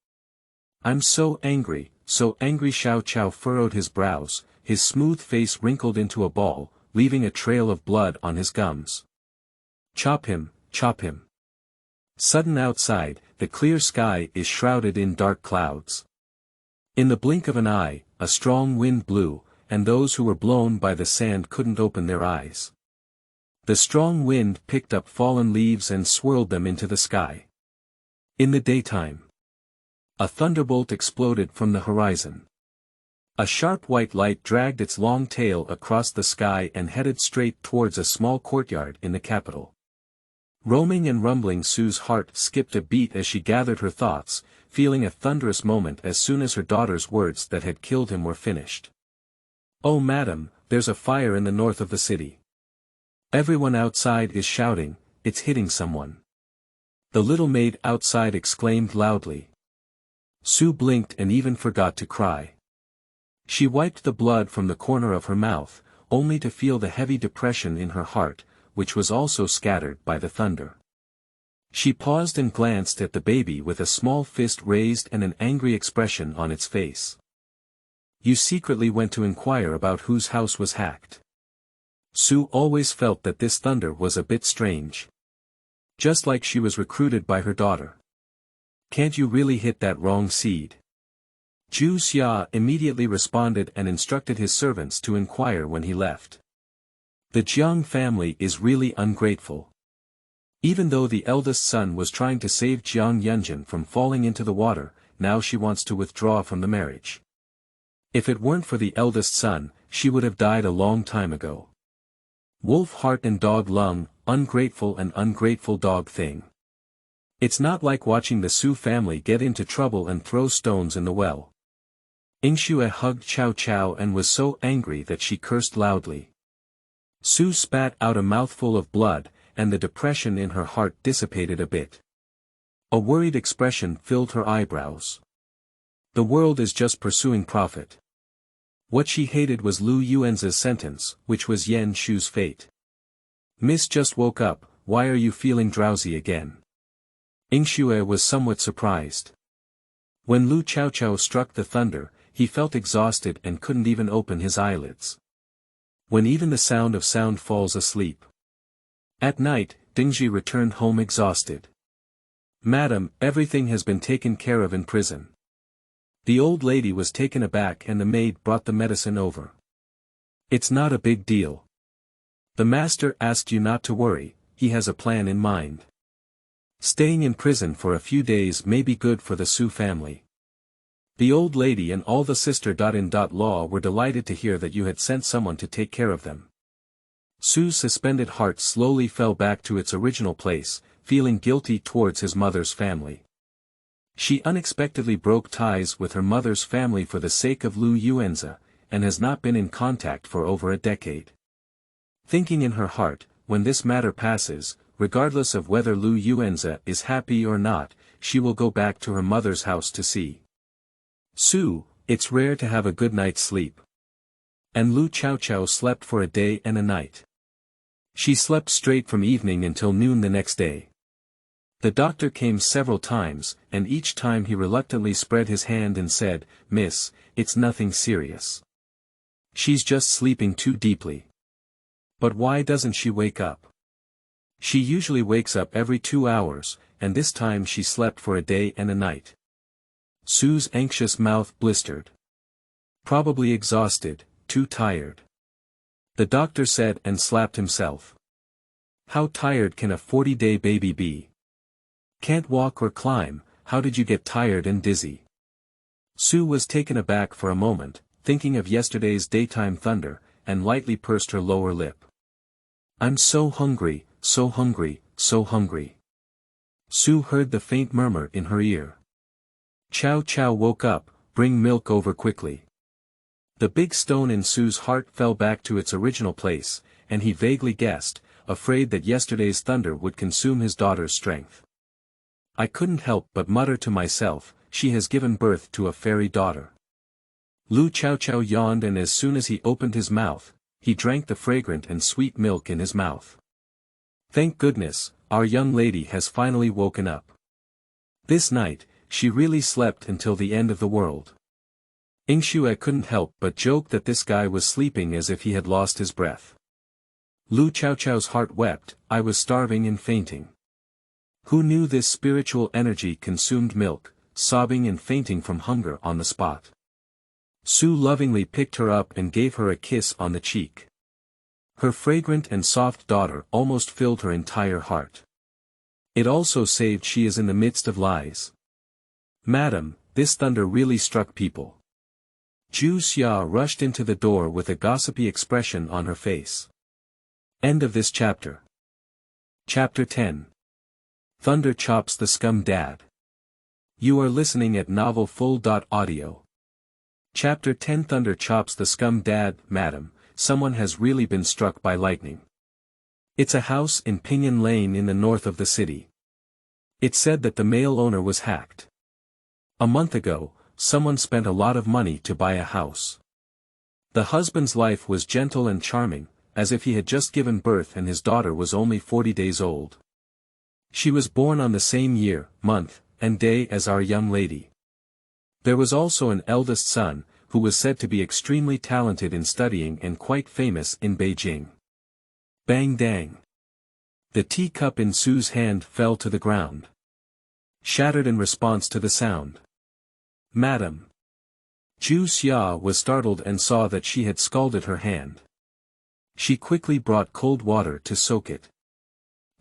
I'm so angry. Chaochao furrowed his brows, his smooth face wrinkled into a ball, leaving a trail of blood on his gums. Chop him, chop him. Sudden outside, the clear sky is shrouded in dark clouds. In the blink of an eye, a strong wind blew, and those who were blown by the sand couldn't open their eyes. The strong wind picked up fallen leaves and swirled them into the sky. In the daytime, a thunderbolt exploded from the horizon. A sharp white light dragged its long tail across the sky and headed straight towards a small courtyard in the capital. Roaming and rumbling, Su's heart skipped a beat as she gathered her thoughts, feeling a thunderous moment as soon as her daughter's words that had killed him were finished. Oh madam, there's a fire in the north of the city. Everyone outside is shouting, it's hitting someone. The little maid outside exclaimed loudly. Su blinked and even forgot to cry. She wiped the blood from the corner of her mouth, only to feel the heavy depression in her heart, which was also scattered by the thunder. She paused and glanced at the baby with a small fist raised and an angry expression on its face. You secretly went to inquire about whose house was hacked. Su always felt that this thunder was a bit strange. Just like she was recruited by her daughter. Can't you really hit that wrong seed? Zhu Xia immediately responded and instructed his servants to inquire when he left. The Jiang family is really ungrateful. Even though the eldest son was trying to save Jiang Yunjin from falling into the water, now she wants to withdraw from the marriage. If it weren't for the eldest son, she would have died a long time ago. Wolf heart and dog lung, ungrateful and ungrateful dog thing. It's not like watching the Su family get into trouble and throw stones in the well. Yingxue hugged Chaochao and was so angry that she cursed loudly. Su spat out a mouthful of blood, and the depression in her heart dissipated a bit. A worried expression filled her eyebrows. The world is just pursuing profit. What she hated was Lu Yuan's sentence, which was Yan Shu's fate. Miss just woke up, why are you feeling drowsy again? Yingxue was somewhat surprised. When Lu Chaochao struck the thunder, he felt exhausted and couldn't even open his eyelids. When even the sound of sound falls asleep. At night, Dingji returned home exhausted. Madam, everything has been taken care of in prison. The old lady was taken aback and the maid brought the medicine over. It's not a big deal. The master asked you not to worry, he has a plan in mind. Staying in prison for a few days may be good for the Su family. The old lady and all the sister.in.law were delighted to hear that you had sent someone to take care of them. Su's suspended heart slowly fell back to its original place, feeling guilty towards his mother's family. She unexpectedly broke ties with her mother's family for the sake of Lu Yuanza, and has not been in contact for over a decade. Thinking in her heart, when this matter passes, regardless of whether Lu Yuanza is happy or not, she will go back to her mother's house to see Su. It's rare to have a good night's sleep. And Lu Chaochao slept for a day and a night. She slept straight from evening until noon the next day. The doctor came several times, and each time he reluctantly spread his hand and said, "Miss, it's nothing serious. She's just sleeping too deeply." But why doesn't she wake up? She usually wakes up every 2 hours, and this time she slept for a day and a night. Su's anxious mouth blistered. Probably exhausted, too tired. The doctor said and slapped himself. How tired can a 40-day baby be? Can't walk or climb, how did you get tired and dizzy? Su was taken aback for a moment, thinking of yesterday's daytime thunder, and lightly pursed her lower lip. I'm so hungry, so hungry, so hungry. Su heard the faint murmur in her ear. Chaochao woke up, bring milk over quickly. The big stone in Su's heart fell back to its original place, and he vaguely guessed, afraid that yesterday's thunder would consume his daughter's strength. I couldn't help but mutter to myself, she has given birth to a fairy daughter. Lu Chaochao yawned, and as soon as he opened his mouth, he drank the fragrant and sweet milk in his mouth. Thank goodness, our young lady has finally woken up. This night, she really slept until the end of the world. Yingxue couldn't help but joke that this guy was sleeping as if he had lost his breath. Lu Chaochao's heart wept, I was starving and fainting. Who knew this spiritual energy consumed milk, sobbing and fainting from hunger on the spot. Su lovingly picked her up and gave her a kiss on the cheek. Her fragrant and soft daughter almost filled her entire heart. It also saved she is in the midst of lies. Madam, this thunder really struck people. Zhu Xia rushed into the door with a gossipy expression on her face. End of this chapter. Chapter 10. Thunder chops the scum dad. You are listening at novelfull.audio. Chapter 10. Thunder chops the scum dad. Madam, someone has really been struck by lightning. It's a house in Pinyin Lane in the north of the city. It's said that the male owner was hacked. A month ago, someone spent a lot of money to buy a house. The husband's life was gentle and charming, as if he had just given birth and his daughter was only 40 days old. She was born on the same year, month, and day as our young lady. There was also an eldest son, who was said to be extremely talented in studying and quite famous in Beijing. Bang dang. The teacup in Su's hand fell to the ground. Shattered in response to the sound. Madam. Zhu Xia was startled and saw that she had scalded her hand. She quickly brought cold water to soak it.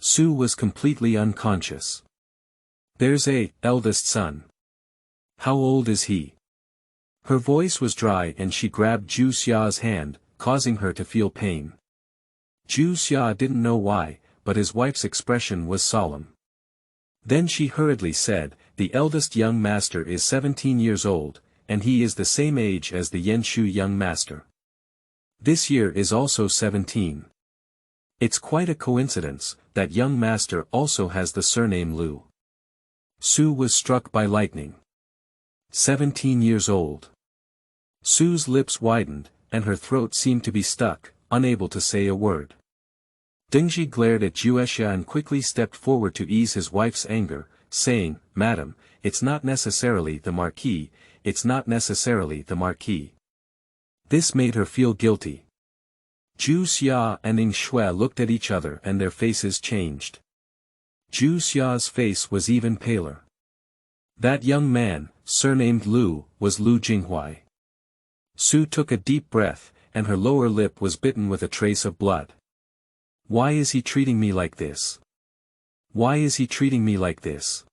Su was completely unconscious. There's eldest son. How old is he? Her voice was dry and she grabbed Ju Xia's hand, causing her to feel pain. Ju Xia didn't know why, but his wife's expression was solemn. Then she hurriedly said, the eldest young master is 17 years old, and he is the same age as the Yenshu young master. This year is also 17. It's quite a coincidence, that young master also has the surname Lu. Su was struck by lightning. 17 years old. Su's lips widened, and her throat seemed to be stuck, unable to say a word. Dingji glared at Juexia and quickly stepped forward to ease his wife's anger, saying, Madam, it's not necessarily the Marquis, it's not necessarily the Marquis. This made her feel guilty. Ju Xia and Ning Shui looked at each other and their faces changed. Ju Xia's face was even paler. That young man, surnamed Lu, was Lu Jinghuai. Su took a deep breath, and her lower lip was bitten with a trace of blood. Why is he treating me like this? Why is he treating me like this?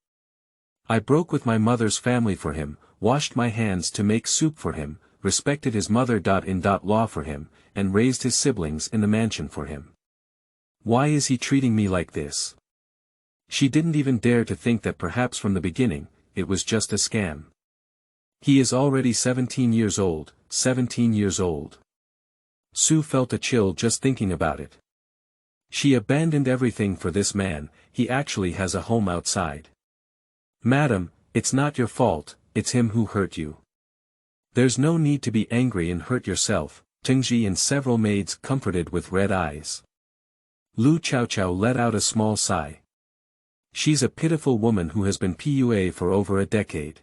I broke with my mother's family for him, washed my hands to make soup for him, respected his mother-in-law for him, and raised his siblings in the mansion for him. Why is he treating me like this? She didn't even dare to think that perhaps from the beginning, it was just a scam. He is already 17 years old, 17 years old. Su felt a chill just thinking about it. She abandoned everything for this man, he actually has a home outside. Madam, it's not your fault, it's him who hurt you. There's no need to be angry and hurt yourself, Tingji and several maids comforted with red eyes. Lu Chaochao let out a small sigh. She's a pitiful woman who has been PUA for over a decade.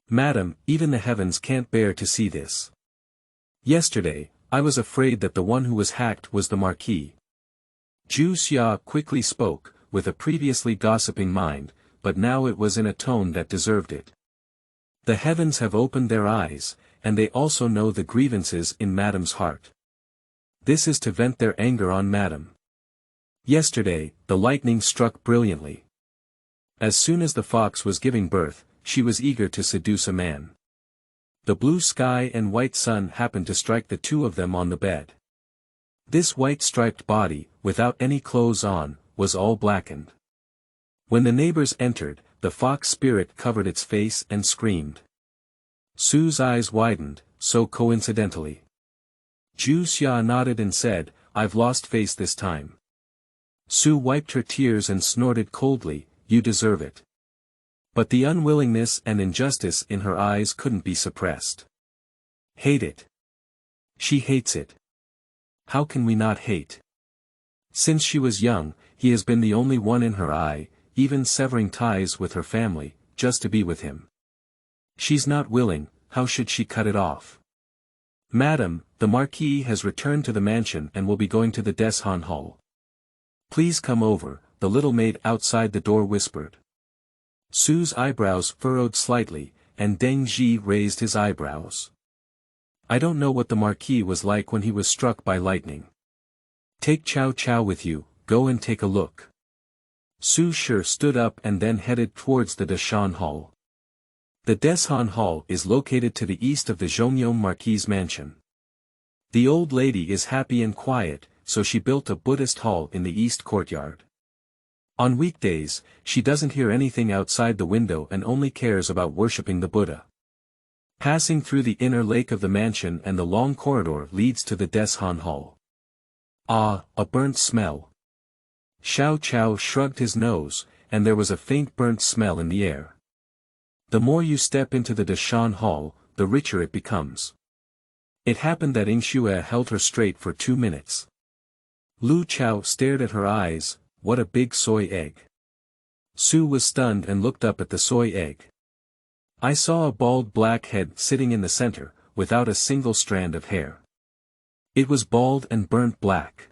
Madam, even the heavens can't bear to see this. Yesterday, I was afraid that the one who was hacked was the Marquis. Ju Xia quickly spoke, with a previously gossiping mind, but now it was in a tone that deserved it. The heavens have opened their eyes, and they also know the grievances in Madam's heart. This is to vent their anger on Madam. Yesterday, the lightning struck brilliantly. As soon as the fox was giving birth, she was eager to seduce a man. The blue sky and white sun happened to strike the two of them on the bed. This white striped body, without any clothes on, was all blackened. When the neighbors entered, the fox spirit covered its face and screamed. Su's eyes widened, so coincidentally. Ju Xia nodded and said, I've lost face this time. Su wiped her tears and snorted coldly, you deserve it. But the unwillingness and injustice in her eyes couldn't be suppressed. Hate it. She hates it. How can we not hate? Since she was young, he has been the only one in her eye, even severing ties with her family, just to be with him. She's not willing, how should she cut it off? Madam, the Marquis has returned to the mansion and will be going to the Deshan Hall. Please come over, the little maid outside the door whispered. Su's eyebrows furrowed slightly, and Deng Ji raised his eyebrows. I don't know what the Marquis was like when he was struck by lightning. Take Chaochao with you, go and take a look. Su Shi stood up and then headed towards the Deshan Hall. The Deshan Hall is located to the east of the Zhongyong Marquis' mansion. The old lady is happy and quiet, so she built a Buddhist hall in the east courtyard. On weekdays, she doesn't hear anything outside the window and only cares about worshipping the Buddha. Passing through the inner lake of the mansion and the long corridor leads to the Deshan Hall. Ah, a burnt smell. Chaochao shrugged his nose, and there was a faint burnt smell in the air. The more you step into the Deshan Hall, the richer it becomes. It happened that Yingxue held her straight for 2 minutes. Lu Chao stared at her eyes, what a big soy egg. Su was stunned and looked up at the soy egg. I saw a bald black head sitting in the center, without a single strand of hair. It was bald and burnt black.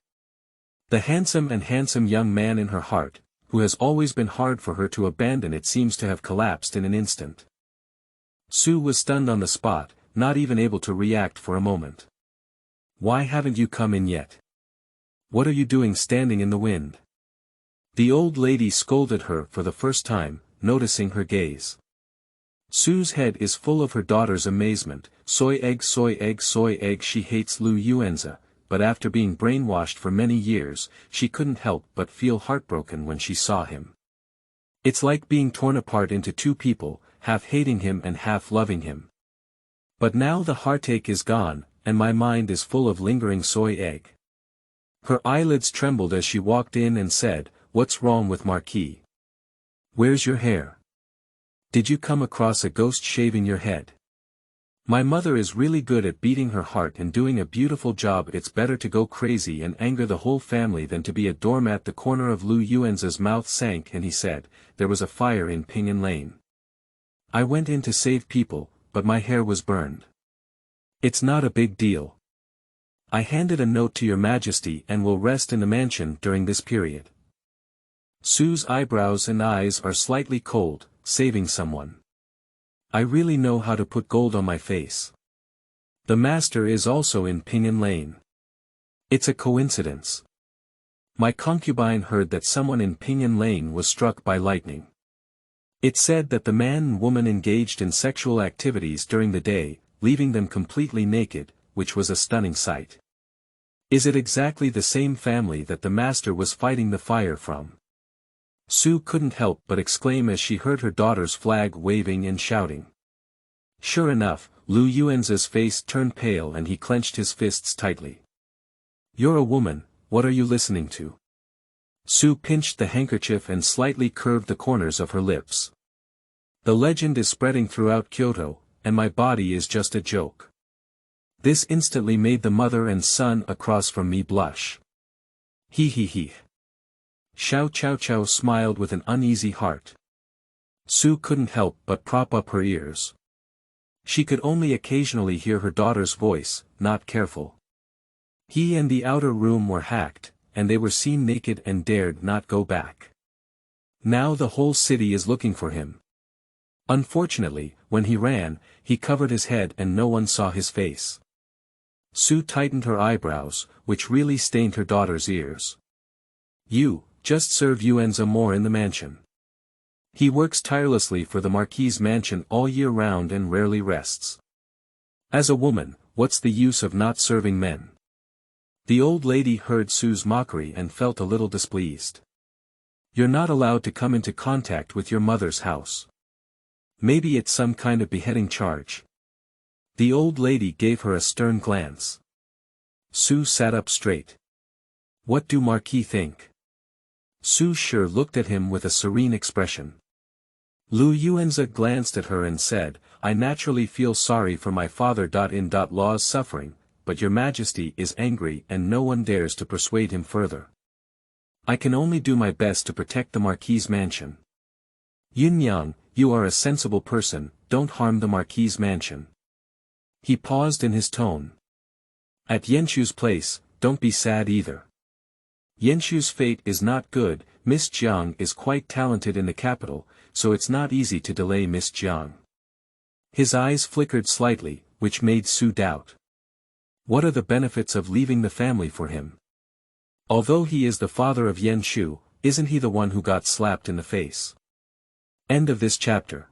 The handsome young man in her heart, who has always been hard for her to abandon, it seems to have collapsed in an instant. Su was stunned on the spot, not even able to react for a moment. Why haven't you come in yet? What are you doing standing in the wind? The old lady scolded her for the first time, noticing her gaze. Sue's head is full of her daughter's amazement. Soy egg, soy egg, soy egg. She hates Lu Yuanza, but after being brainwashed for many years, she couldn't help but feel heartbroken when she saw him. It's like being torn apart into two people, half hating him and half loving him. But now the heartache is gone, and my mind is full of lingering soy egg. Her eyelids trembled as she walked in and said, "What's wrong with Marquis? Where's your hair? Did you come across a ghost shaving your head? My mother is really good at beating her heart and doing a beautiful job. It's better to go crazy and anger the whole family than to be a doormat." The corner of Lu Yuanza's mouth sank and he said, "There was a fire in Pinyin Lane. I went in to save people, but my hair was burned. It's not a big deal. I handed a note to your majesty and will rest in the mansion during this period." Sue's eyebrows and eyes are slightly cold, saving someone. I really know how to put gold on my face. The master is also in Pinyin Lane. It's a coincidence. My concubine heard that someone in Pinyin Lane was struck by lightning. It said that the man and woman engaged in sexual activities during the day, leaving them completely naked, which was a stunning sight. Is it exactly the same family that the master was fighting the fire from? Sue couldn't help but exclaim as she heard her daughter's flag waving and shouting. Sure enough, Lu Yuanza's face turned pale and he clenched his fists tightly. "You're a woman, what are you listening to?" Sue pinched the handkerchief and slightly curved the corners of her lips. "The legend is spreading throughout Kyoto, and my body is just a joke." This instantly made the mother and son across from me blush. He. Chaochao smiled with an uneasy heart. Sue couldn't help but prop up her ears. She could only occasionally hear her daughter's voice, "Not careful. He and the outer room were hacked, and they were seen naked and dared not go back. Now the whole city is looking for him. Unfortunately, when he ran, he covered his head and no one saw his face." Sue tightened her eyebrows, which really stained her daughter's ears. "You, just serve Yuanza more in the mansion. He works tirelessly for the Marquis's mansion all year round and rarely rests. As a woman, what's the use of not serving men?" The old lady heard Sue's mockery and felt a little displeased. "You're not allowed to come into contact with your mother's house. Maybe it's some kind of beheading charge." The old lady gave her a stern glance. Sue sat up straight. "What do Marquis think?" Sue sure looked at him with a serene expression. Lu Yuanza glanced at her and said, "I naturally feel sorry for my father-in-law's suffering, but your majesty is angry and no one dares to persuade him further. I can only do my best to protect the Marquis's mansion." "Yunyang, you are a sensible person, don't harm the Marquis's mansion." He paused in his tone. "At Yenshu's place, don't be sad either. Yenshu's fate is not good. Miss Jiang is quite talented in the capital, so it's not easy to delay Miss Jiang." His eyes flickered slightly, which made Sue doubt. What are the benefits of leaving the family for him? Although he is the father of Yenshu, isn't he the one who got slapped in the face? End of this chapter.